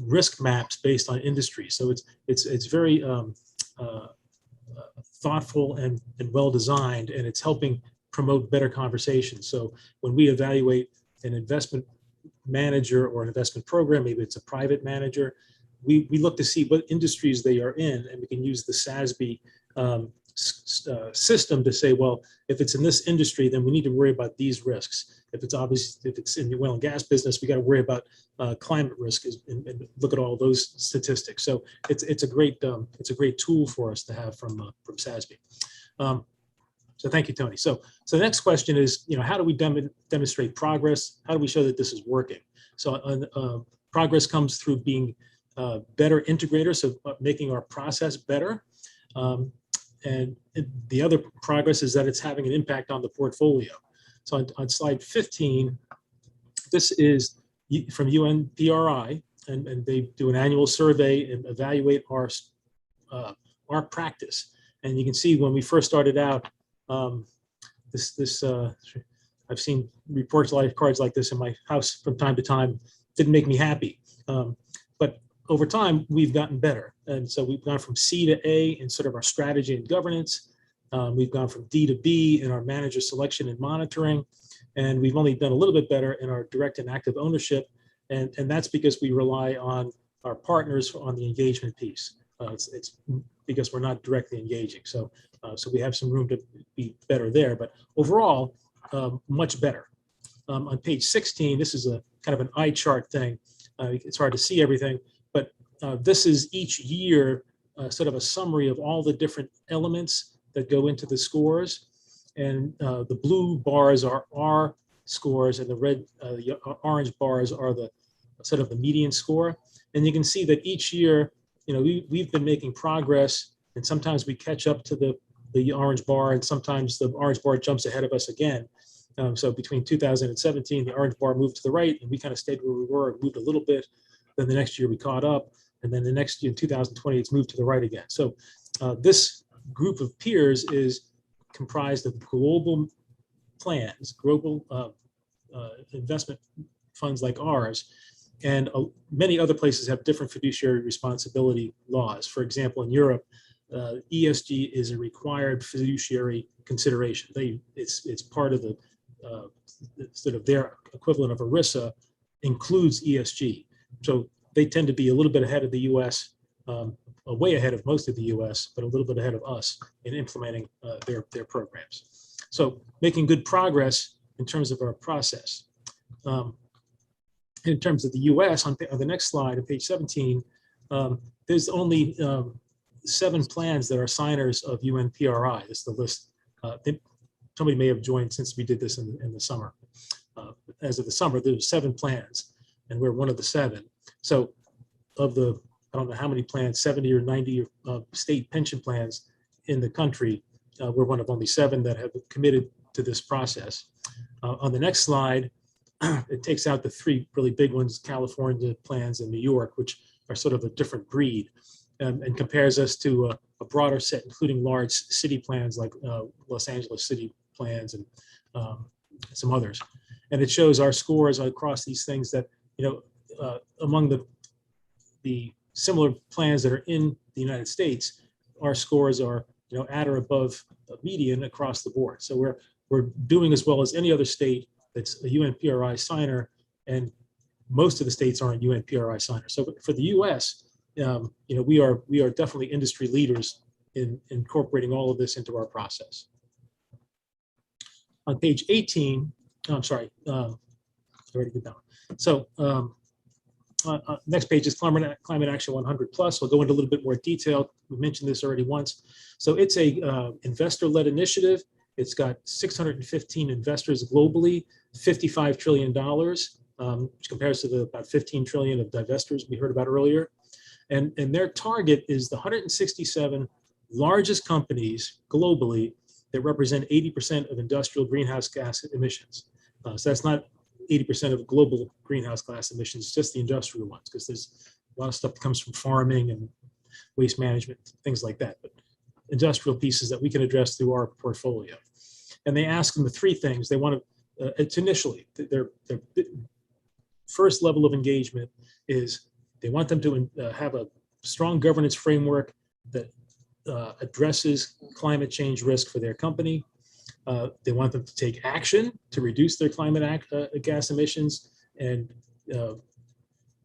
risk maps based on industry. So it's very thoughtful and well designed, and it's helping promote better conversations. So when we evaluate an investment manager or an investment program, maybe it's a private manager, we look to see what industries they are in, and we can use the SASB system to say, well, if it's in this industry, then we need to worry about these risks. If it's in the oil and gas business, we got to worry about climate risk and look at all those statistics. So it's a great tool for us to have from SASB. So thank you, Tony. So the next question is, how do we demonstrate progress? How do we show that this is working? So progress comes through being better integrators, so making our process better. And the other progress is that it's having an impact on the portfolio. So on slide 15, this is from UNPRI, and they do an annual survey and evaluate our practice. And you can see when we first started out, I've seen reports cards like this in my house from time to time. Didn't make me happy, but over time we've gotten better, and so we've gone from C to A in sort of our strategy and governance. We've gone from D to B in our manager selection and monitoring, and we've only done a little bit better in our direct and active ownership, and that's because we rely on our partners on the engagement piece. It's because we're not directly engaging, so we have some room to be better there, but overall, much better. On page 16, this is a kind of an eye chart thing. It's hard to see everything, but this is each year sort of a summary of all the different elements that go into the scores. And the blue bars are our scores, and the orange bars are the sort of the median score. And you can see that each year, we've been making progress, and sometimes we catch up to the orange bar, and sometimes the orange bar jumps ahead of us again. So between 2017, the orange bar moved to the right, and we kind of stayed where we were and moved a little bit. Then the next year we caught up, and then the next year, 2020, it's moved to the right again. So this group of peers is comprised of global plans, global investment funds like ours, and many other places have different fiduciary responsibility laws. For example, in Europe, ESG is a required fiduciary consideration. It's part of the sort of their equivalent of ERISA includes ESG. So they tend to be a little bit ahead of the U.S., way ahead of most of the U.S., but a little bit ahead of us in implementing their programs. So making good progress in terms of our process. In terms of the U.S., on the next slide, on page 17, there's only 7 plans that are signers of UNPRI. This is the list. Somebody may have joined since we did this in the summer. As of the summer, there's 7 plans, and we're one of the 7. So of the, I don't know how many plans, 70 or 90 state pension plans in the country, we're one of only 7 that have committed to this process. On the next slide, it takes out the 3 really big ones, California plans and New York, which are sort of a different breed, and compares us to a broader set, including large city plans like Los Angeles City plans and some others. And it shows our scores across these things that, among the similar plans that are in the United States, our scores are, at or above median across the board. So we're doing as well as any other state that's a UNPRI signer, and most of the states aren't UNPRI signers. So for the U.S., we are definitely industry leaders in incorporating all of this into our process. On page 18, I'm sorry, already get down. So next page is Climate Action 100 Plus. We'll go into a little bit more detail. We mentioned this already once. So it's a investor-led initiative. It's got 615 investors globally, $55 trillion, which compares to the about 15 trillion of divestors we heard about earlier. And their target is the 167 largest companies globally that represent 80% of industrial greenhouse gas emissions. So that's not 80% of global greenhouse gas emissions, just the industrial ones, because there's a lot of stuff that comes from farming and waste management, things like that. But industrial pieces that we can address through our portfolio. And they ask them the 3 things. They want to, it's initially, their first level of engagement is they want them to have a strong governance framework that addresses climate change risk for their company. They want them to take action to reduce their climate gas emissions and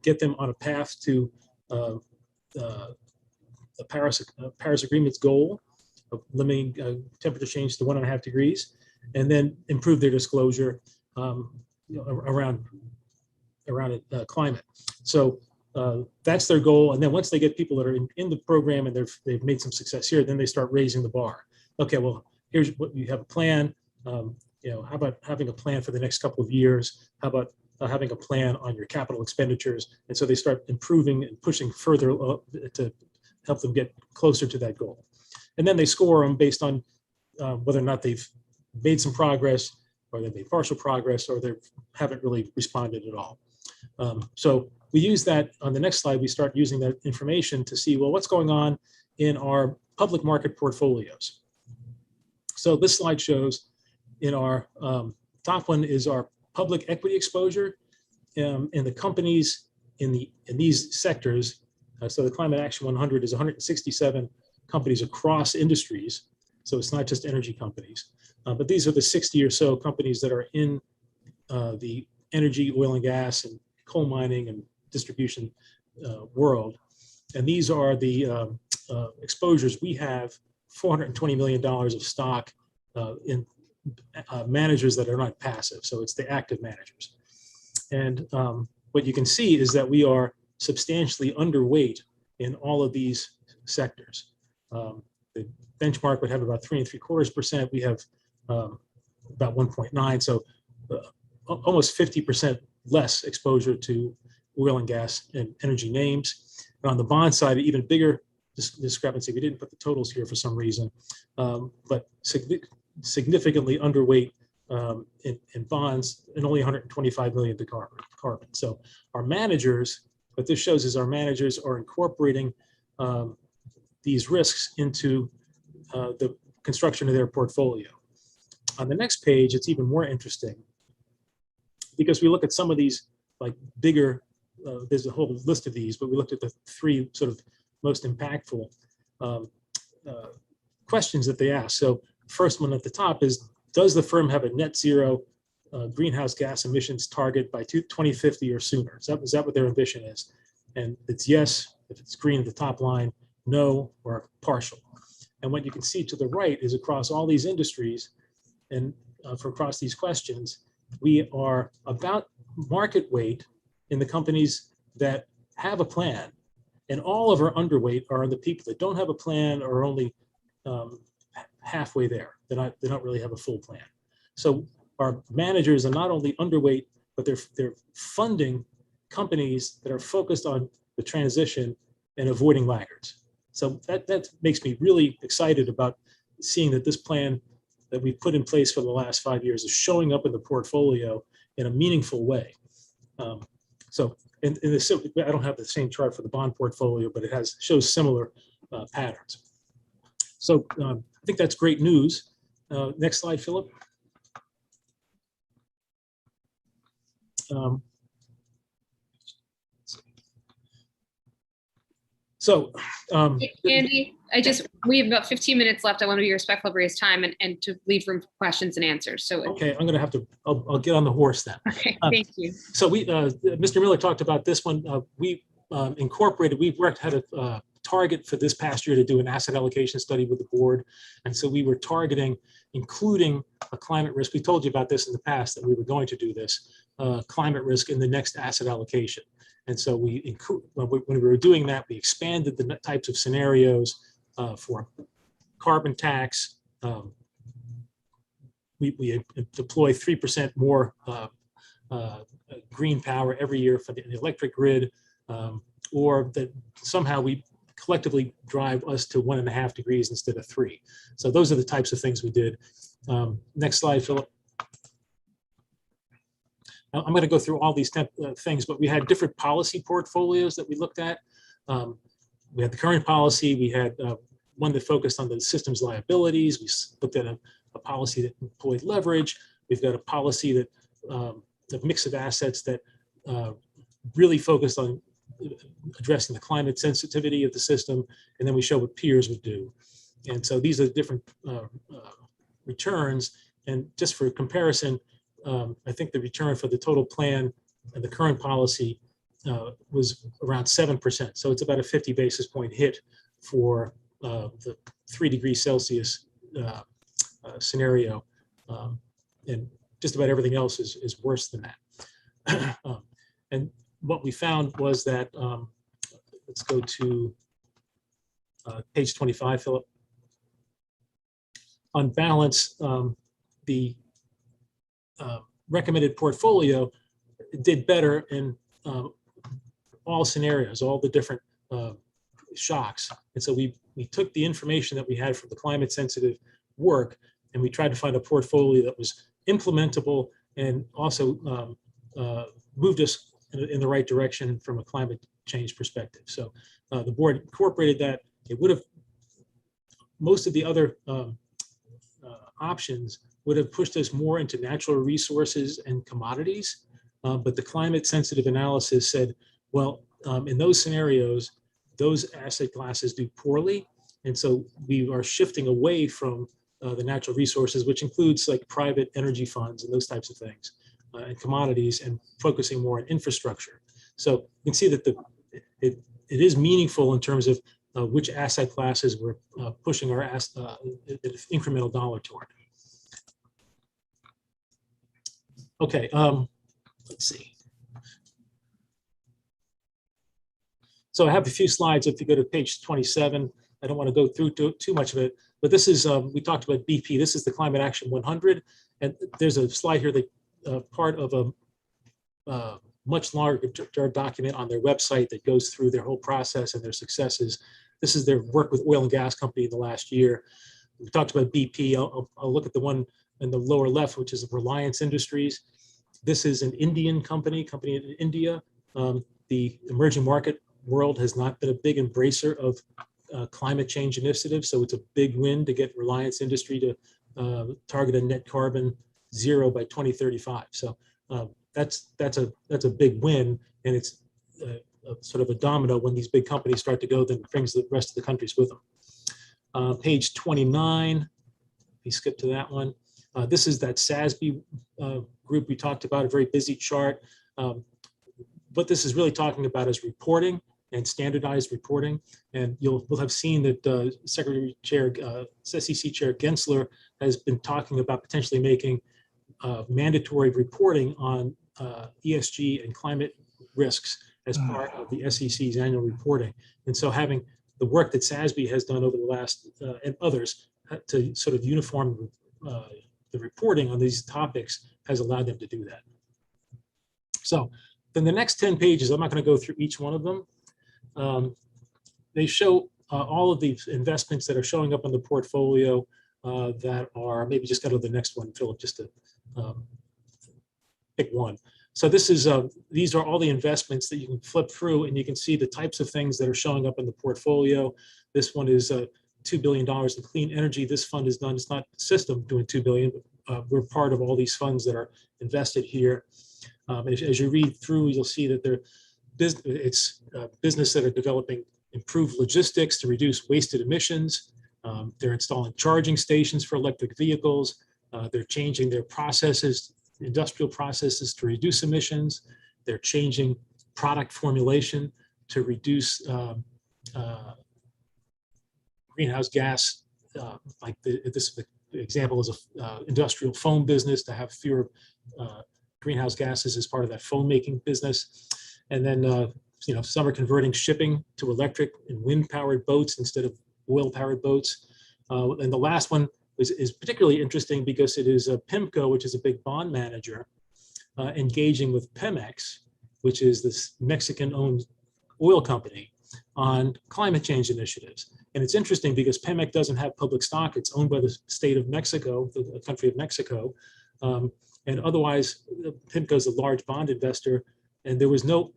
get them on a path to the Paris Agreement's goal of limiting temperature change to 1.5 degrees, and then improve their disclosure around climate. So that's their goal. And then once they get people that are in the program and they've made some success here, then they start raising the bar. Okay, well, here's what you have a plan. How about having a plan for the next couple of years? How about having a plan on your capital expenditures? And so they start improving and pushing further to help them get closer to that goal. And then they score them based on whether or not they've made some progress, or they've made partial progress, or they haven't really responded at all. So we use that on the next slide. We start using that information to see, well, what's going on in our public market portfolios. So this slide shows in our top one is our public equity exposure and the companies in these sectors. So the Climate Action 100 is 167 companies across industries. So it's not just energy companies, but these are the 60 or so companies that are in the energy, oil and gas, and coal mining and distribution world. And these are the exposures. We have $420 million of stock in managers that are not passive. So it's the active managers. And what you can see is that we are substantially underweight in all of these sectors. The benchmark would have about 3.75%. We have about 1.9. So almost 50% less exposure to oil and gas and energy names. And on the bond side, an even bigger discrepancy. We didn't put the totals here for some reason, but significantly underweight in bonds and only 125 million to carbon. So our managers, what this shows is our managers are incorporating these risks into the construction of their portfolio. On the next page, it's even more interesting because we look at some of these like bigger, there's a whole list of these, but we looked at the three sort of most impactful questions that they ask. So first one at the top is, does the firm have a net zero greenhouse gas emissions target by 2050 or sooner? Is that what their ambition is? And it's yes, if it's green at the top line, no, or partial. And what you can see to the right is across all these industries and for across these questions, we are about market weight in the companies that have a plan, and all of our underweight are the people that don't have a plan or are only halfway there. They don't really have a full plan. So our managers are not only underweight, but they're funding companies that are focused on the transition and avoiding laggards. So that makes me really excited about seeing that this plan that we've put in place for the last 5 years is showing up in the portfolio in a meaningful way. So in this, I don't have the same chart for the bond portfolio, but it shows similar patterns. So I think that's great news. Next slide, Philip. Andy, we have about 15 minutes left. I want to be respectful of Ray's time and to leave room for questions and answers. So okay, I'm going to have to, I'll get on the horse then. Okay, thank you. So Mr. Miller talked about this one. We incorporated, we've had a target for this past year to do an asset allocation study with the board. And so we were targeting, including a climate risk. We told you about this in the past that we were going to do this, climate risk in the next asset allocation. And so when we were doing that, we expanded the types of scenarios for carbon tax. We deploy 3% more green power every year for the electric grid, or that somehow we collectively drive us to 1.5 degrees instead of 3. So those are the types of things we did. Next slide, Philip. I'm going to go through all these things, but we had different policy portfolios that we looked at. We had the current policy. We had one that focused on the system's liabilities. We looked at a policy that employed leverage. We've got a policy that a mix of assets that really focused on addressing the climate sensitivity of the system. And then we show what peers would do. And so these are different returns. And just for comparison, I think the return for the total plan and the current policy was around 7%. So it's about a 50 basis point hit for the 3 degrees Celsius scenario. And just about everything else is worse than that. And what we found was that, let's go to page 25, Philip. On balance, the recommended portfolio did better in all scenarios, all the different shocks. And so we took the information that we had from the climate sensitive work, and we tried to find a portfolio that was implementable and also moved us in the right direction from a climate change perspective. So the board incorporated that. It would have, most of the other options would have pushed us more into natural resources and commodities. But the climate sensitive analysis said, well, in those scenarios, those asset classes do poorly. And so we are shifting away from the natural resources, which includes like private energy funds and those types of things, and commodities, and focusing more on infrastructure. So you can see that it is meaningful in terms of which asset classes we're pushing our incremental dollar toward. Okay, let's see. So I have a few slides. If you go to page 27, I don't want to go through too much of it, but this is, we talked about BP. This is the Climate Action 100. And there's a slide here that part of a much larger document on their website that goes through their whole process and their successes. This is their work with oil and gas company in the last year. We talked about BP. I'll look at the one in the lower left, which is Reliance Industries. This is an Indian company in India. The emerging market world has not been a big embracer of climate change initiatives, so it's a big win to get Reliance Industry to target a net carbon zero by 2035. So that's a big win, and it's sort of a domino. When these big companies start to go, then it brings the rest of the countries with them. Page 29, we skip to that one. This is that SASB group we talked about, a very busy chart. What this is really talking about is reporting and standardized reporting. And you'll have seen that Secretary Chair, SEC Chair Gensler has been talking about potentially making mandatory reporting on ESG and climate risks as part of the SEC's annual reporting. And so having the work that SASB has done over the last, and others, to sort of uniform the reporting on these topics has allowed them to do that. So then the next 10 pages, I'm not going to go through each one of them. They show all of the investments that are showing up on the portfolio that are, maybe just go to the next one, Philip, just to pick one. So this is, these are all the investments that you can flip through, and you can see the types of things that are showing up in the portfolio. This one is $2 billion in clean energy. This fund is done, it's not system doing $2 billion, but we're part of all these funds that are invested here. As you read through, you'll see that it's business that are developing improved logistics to reduce wasted emissions. They're installing charging stations for electric vehicles. They're changing their processes, industrial processes, to reduce emissions. They're changing product formulation to reduce greenhouse gas. Like this example is a industrial foam business to have fewer greenhouse gases as part of that foam making business. And then, some are converting shipping to electric and wind powered boats instead of oil powered boats. And the last one is particularly interesting because it is a PIMCO, which is a big bond manager, engaging with Pemex, which is this Mexican-owned oil company, on climate change initiatives. And it's interesting because Pemex doesn't have public stock. It's owned by the state of Mexico, the country of Mexico. And otherwise, PIMCO is a large bond investor, and there's no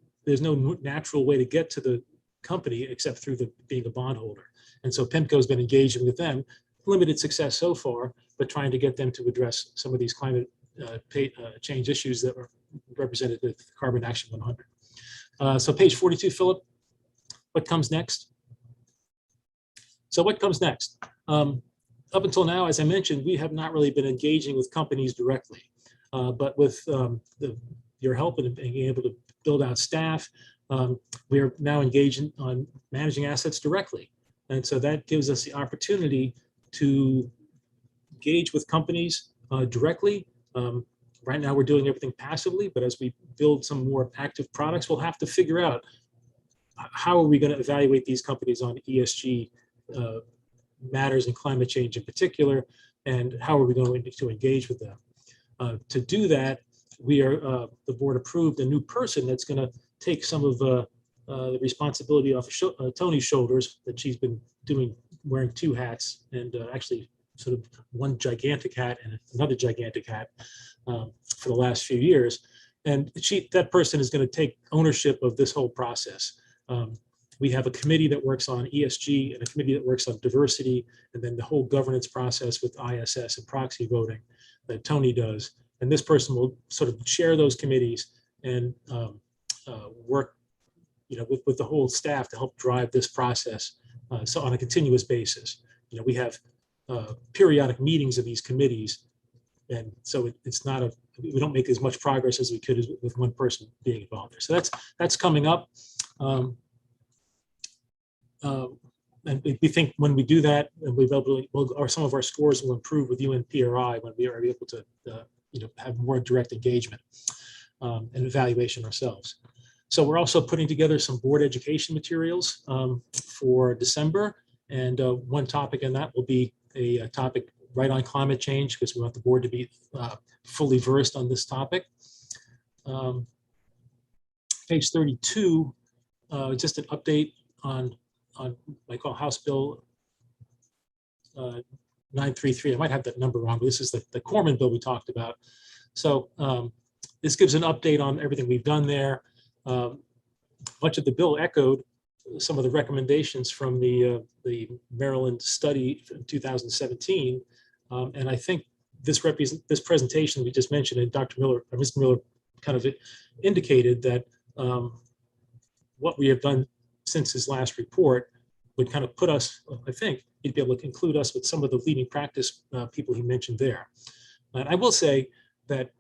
natural way to get to the company except through being a bondholder. And so PIMCO has been engaging with them, limited success so far, but trying to get them to address some of these climate change issues that are represented with Carbon Action 100. So page 42, Philip, what comes next? So what comes next? Up until now, as I mentioned, we have not really been engaging with companies directly, but with your help in being able to build out staff, we are now engaged on managing assets directly. And so that gives us the opportunity to engage with companies directly. Right now, we're doing everything passively, but as we build some more active products, we'll have to figure out how are we going to evaluate these companies on ESG matters and climate change in particular, and how are we going to engage with them. To do that, the board approved a new person that's going to take some of the responsibility off of Tony's shoulders that she's been wearing two hats, and actually sort of one gigantic hat and another gigantic hat for the last few years. And that person is going to take ownership of this whole process. We have a committee that works on ESG and a committee that works on diversity, and then the whole governance process with ISS and proxy voting that Tony does. And this person will sort of chair those committees and work, with the whole staff to help drive this process. So on a continuous basis, we have periodic meetings of these committees, and so it's not we don't make as much progress as we could with one person being involved there. So that's coming up. And we think when we do that, and some of our scores will improve with UNPRI when we are able to have more direct engagement and evaluation ourselves. So we're also putting together some board education materials for December, and one topic in that will be a topic right on climate change, because we want the board to be fully versed on this topic. Page 32, just an update on I call House Bill 933. I might have that number wrong, but this is the Corman bill we talked about. So this gives an update on everything we've done there. Much of the bill echoed some of the recommendations from the Maryland study from 2017. And I think this presentation we just mentioned, and Mr. Miller kind of indicated that what we have done since his last report would kind of put us, I think, he'd be able to conclude us with some of the leading practice people he mentioned there. And I will say that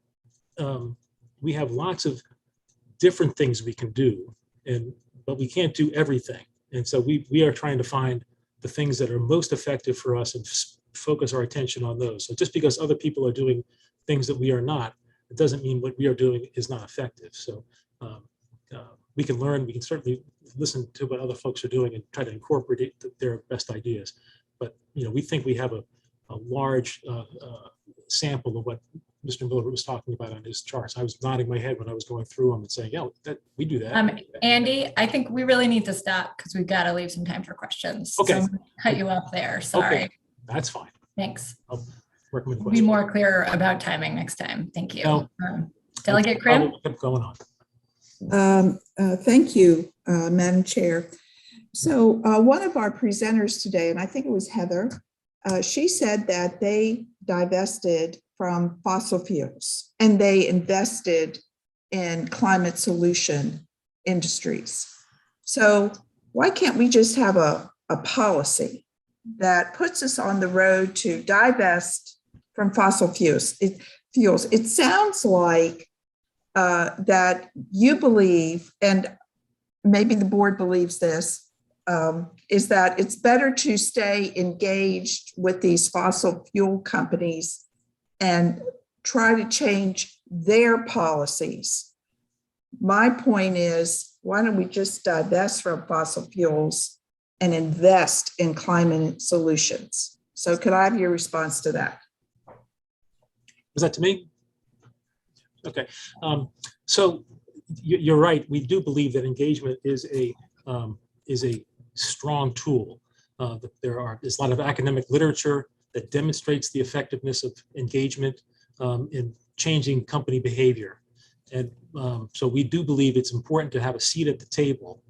we have lots of different things we can do, but we can't do everything. And so we are trying to find the things that are most effective for us and focus our attention on those. So just because other people are doing things that we are not, it doesn't mean what we are doing is not effective. So we can learn, we can certainly listen to what other folks are doing and try to incorporate their best ideas. But we think we have a large sample of what Mr. Miller was talking about on his charts. I was nodding my head when I was going through them and saying, yeah, we do that. Andy, I think we really need to stop because we've got to leave some time for questions. Okay. So I'm gonna cut you off there. Sorry. Okay. That's fine. Thanks. I'll recommend Be questions. more clear about timing next time. Thank you. No. Delegate Krim. Keep going on. Thank you, Madam Chair. So one of our presenters today, and I think it was Heather, she said that they divested from fossil fuels and they invested in climate solution industries. So why can't we just have a policy that puts us on the road to divest from fossil fuels? It sounds like that you believe, and maybe the board believes this, is that it's better to stay engaged with these fossil fuel companies and try to change their policies. My point is, why don't we just divest from fossil fuels and invest in climate solutions? So could I have your response to that? Was that to me? Okay. So you're right. We do believe that engagement is a strong tool. There's a lot of academic literature that demonstrates the effectiveness of engagement in changing company behavior. And so we do believe it's important to have a seat at the table.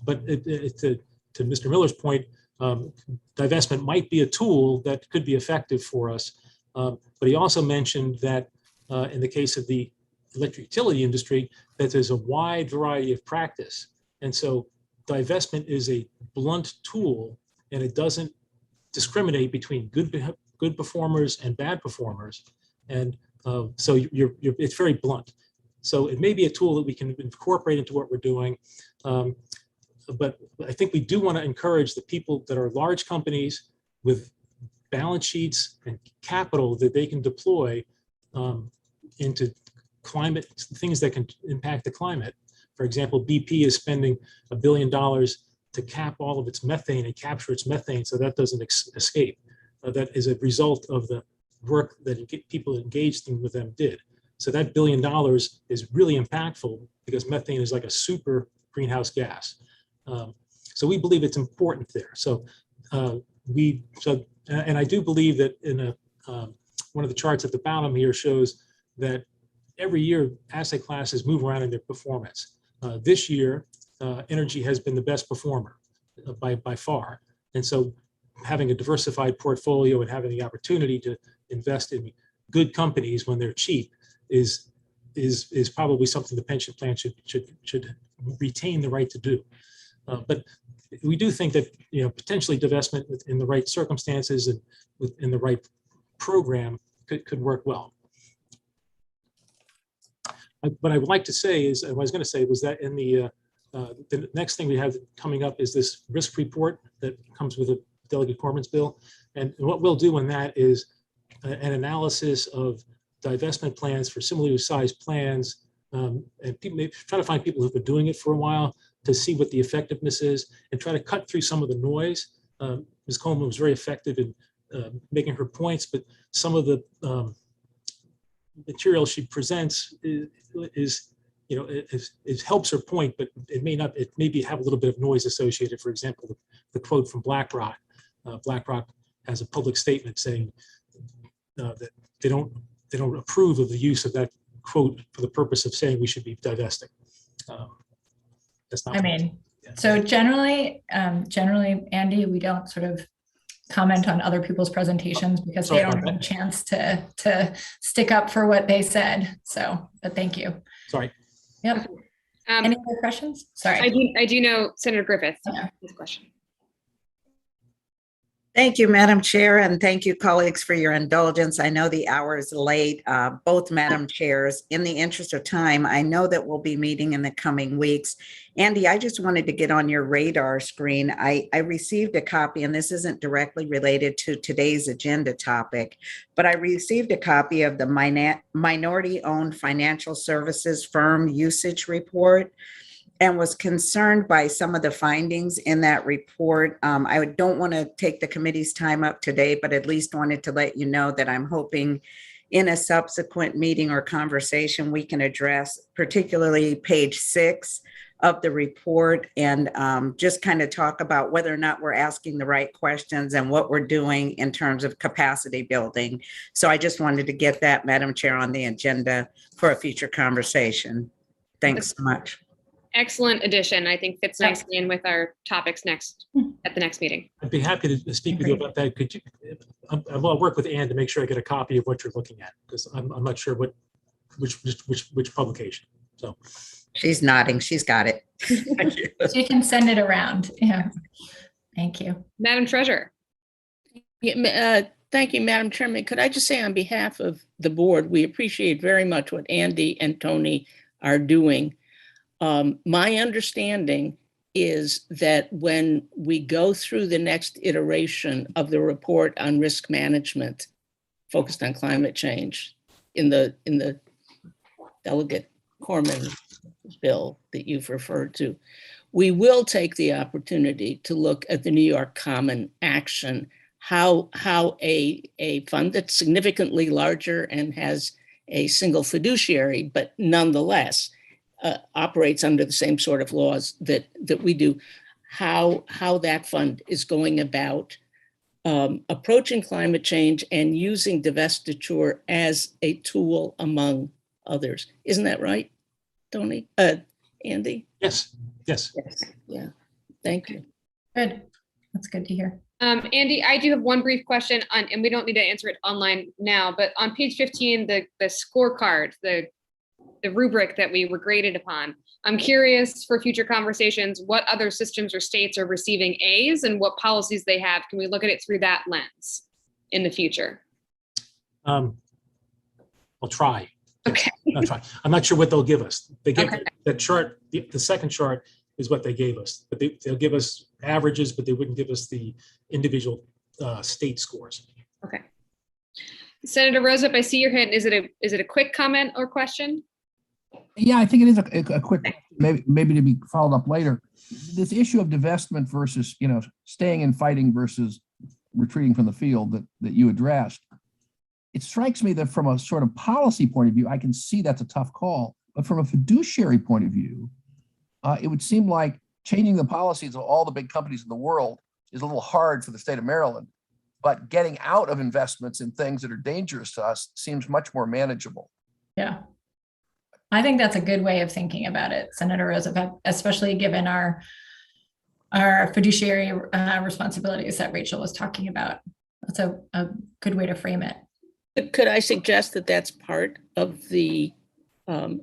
But to Mr. Miller's point, divestment might be a tool that could be effective for us. But he also mentioned that in the case of the electric utility industry, that there's a wide variety of practice. And so divestment is a blunt tool, and it doesn't discriminate between good performers and bad performers. And so it's very blunt. So it may be a tool that we can incorporate into what we're doing. But I think we do want to encourage the people that are large companies with balance sheets and capital that they can deploy into climate, things that can impact the climate. For example, BP is spending $1 billion to cap all of its methane and capture its methane so that doesn't escape. That is a result of the work that people engaged with them did. So that $1 billion is really impactful because methane is like a super greenhouse gas. So we believe it's important there. So and I do believe that in one of the charts at the bottom here shows that every year asset classes move around in their performance. This year, energy has been the best performer by far. And so having a diversified portfolio and having the opportunity to invest in good companies when they're cheap is probably something the pension plan should retain the right to do. But we do think that potentially divestment in the right circumstances and within the right program could work well. What I would like to say is, what I was going to say was that in the next thing we have coming up is this risk report that comes with a Delegate Corman's bill. And what we'll do in that is an analysis of divestment plans for similarly sized plans. And people may try to find people who've been doing it for a while to see what the effectiveness is and try to cut through some of the noise. Ms. Coleman was very effective in making her points, but some of the material she presents it helps her point, but it may have a little bit of noise associated. For example, the quote from BlackRock. BlackRock has a public statement saying that they don't approve of the use of that quote for the purpose of saying we should be divesting. That's not. So generally, Andy, we don't sort of comment on other people's presentations because they don't have a chance to stick up for what they said. So, but thank you. Sorry. Yep. Any other questions? Sorry. I do know Senator Griffith. His question. Thank you, Madam Chair, and thank you, colleagues, for your indulgence. I know the hour is late. Both Madam Chairs, in the interest of time, I know that we'll be meeting in the coming weeks. Andy, I just wanted to get on your radar screen. I received a copy, and this isn't directly related to today's agenda topic, but I received a copy of the minority-owned financial services firm usage report, and was concerned by some of the findings in that report. I don't want to take the committee's time up today, but at least wanted to let you know that I'm hoping in a subsequent meeting or conversation, we can address particularly page 6 of the report and just kind of talk about whether or not we're asking the right questions and what we're doing in terms of capacity building. So I just wanted to get that, Madam Chair, on the agenda for a future conversation. Thanks so much. Excellent addition. I think fits nicely in with our topics at the next meeting. I'd be happy to speak with you about that. Could you? I'll work with Ann to make sure I get a copy of what you're looking at because I'm not sure which publication. So she's nodding. She's got it. So you can send it around. Yeah. Thank you, Madam Treasurer. Yeah, thank you, Madam Chairman. Could I just say on behalf of the board, we appreciate very much what Andy and Tony are doing. My understanding is that when we go through the next iteration of the report on risk management focused on climate change in the Delegate Corman bill that you've referred to, we will take the opportunity to look at the New York Common Action, how a fund that's significantly larger and has a single fiduciary, but nonetheless operates under the same sort of laws that we do, how that fund is going about approaching climate change and using divestiture as a tool among others. Isn't that right, Tony? Andy? Yes. Yeah. Thank you. Good. That's good to hear. Andy, I do have one brief question on, and we don't need to answer it online now, but on page 15, the scorecard, the rubric that we were graded upon. I'm curious for future conversations, what other systems or states are receiving A's and what policies they have. Can we look at it through that lens in the future? I'll try. Okay. That's fine. I'm not sure what they'll give us. They gave Okay. the chart, the second chart is what they gave us, but they'll give us averages, but they wouldn't give us the individual state scores. Okay. Senator Rosa, if I see your hand, is it a quick comment or question? Yeah, I think it is a quick, maybe to be followed up later. This issue of divestment versus, staying and fighting versus retreating from the field that you addressed. It strikes me that from a sort of policy point of view, I can see that's a tough call. But from a fiduciary point of view, it would seem like changing the policies of all the big companies in the world is a little hard for the state of Maryland. But getting out of investments in things that are dangerous to us seems much more manageable. Yeah. I think that's a good way of thinking about it, Senator Roosevelt, especially given our fiduciary responsibilities that Rachel was talking about. That's a good way to frame it. Could I suggest that that's part of the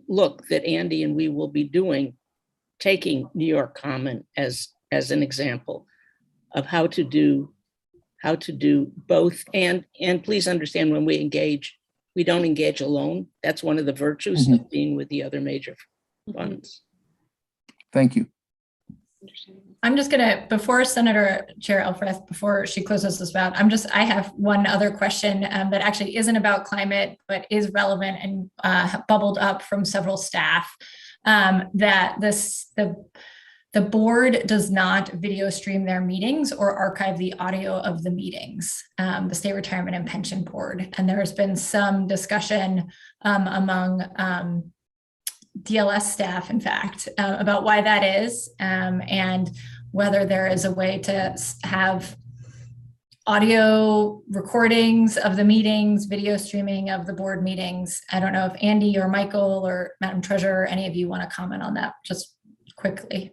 look that Andy and we will be doing, taking New York Common as an example of how to do both. And please understand, when we engage, we don't engage alone. That's one of the virtues of being with the other major funds. Thank you. I'm just gonna, before Senator Chair Elfreth, before she closes this out, I have one other question that actually isn't about climate, but is relevant and bubbled up from several staff, that the board does not video stream their meetings or archive the audio of the meetings, the State Retirement and Pension Board. And there's been some discussion among DLS staff, in fact, about why that is, and whether there is a way to have audio recordings of the meetings, video streaming of the board meetings. I don't know if Andy or Michael or Madam Treasurer, any of you want to comment on that just quickly.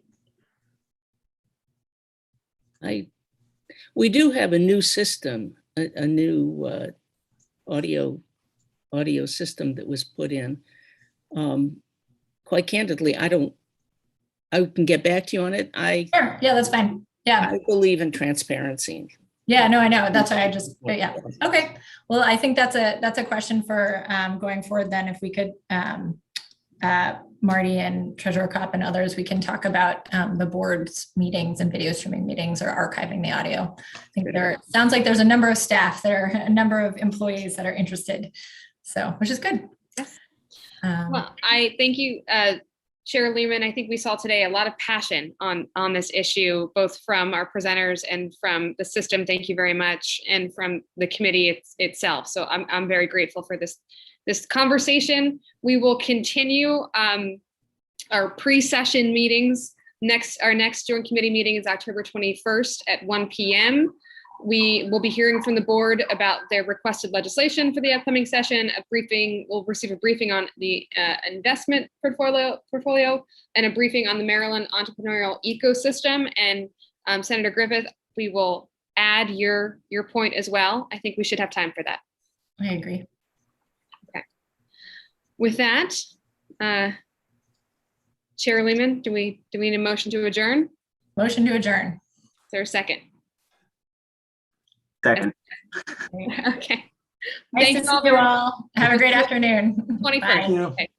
We do have a new system, a new audio system that was put in. Quite candidly, I can get back to you on it. Sure. Yeah, that's fine. Yeah. I believe in transparency. Yeah, no, I know. That's why yeah. Okay. Well, I think that's a question for going forward then. If we could, Marty and Treasurer Kopp and others, we can talk about the board's meetings and video streaming meetings or archiving the audio. I think sounds like there's a number of staff, a number of employees that are interested. So, which is good. Yes. Well, I thank you, Chair Lehman. I think we saw today a lot of passion on this issue, both from our presenters and from the system. Thank you very much, and from the committee itself. So I'm very grateful for this conversation. We will continue our pre-session meetings. Our next joint committee meeting is October 21st at 1 p.m. We will be hearing from the board about their requested legislation for the upcoming session. We'll receive a briefing on the investment portfolio and a briefing on the Maryland entrepreneurial ecosystem. And Senator Griffith, we will add your point as well. I think we should have time for that. I agree. Okay. With that, Chair Lehman, do we need a motion to adjourn? Motion to adjourn. Is there a second? Second. Okay. Nice to see you all. Have a great afternoon. 21st. Thank you. Okay.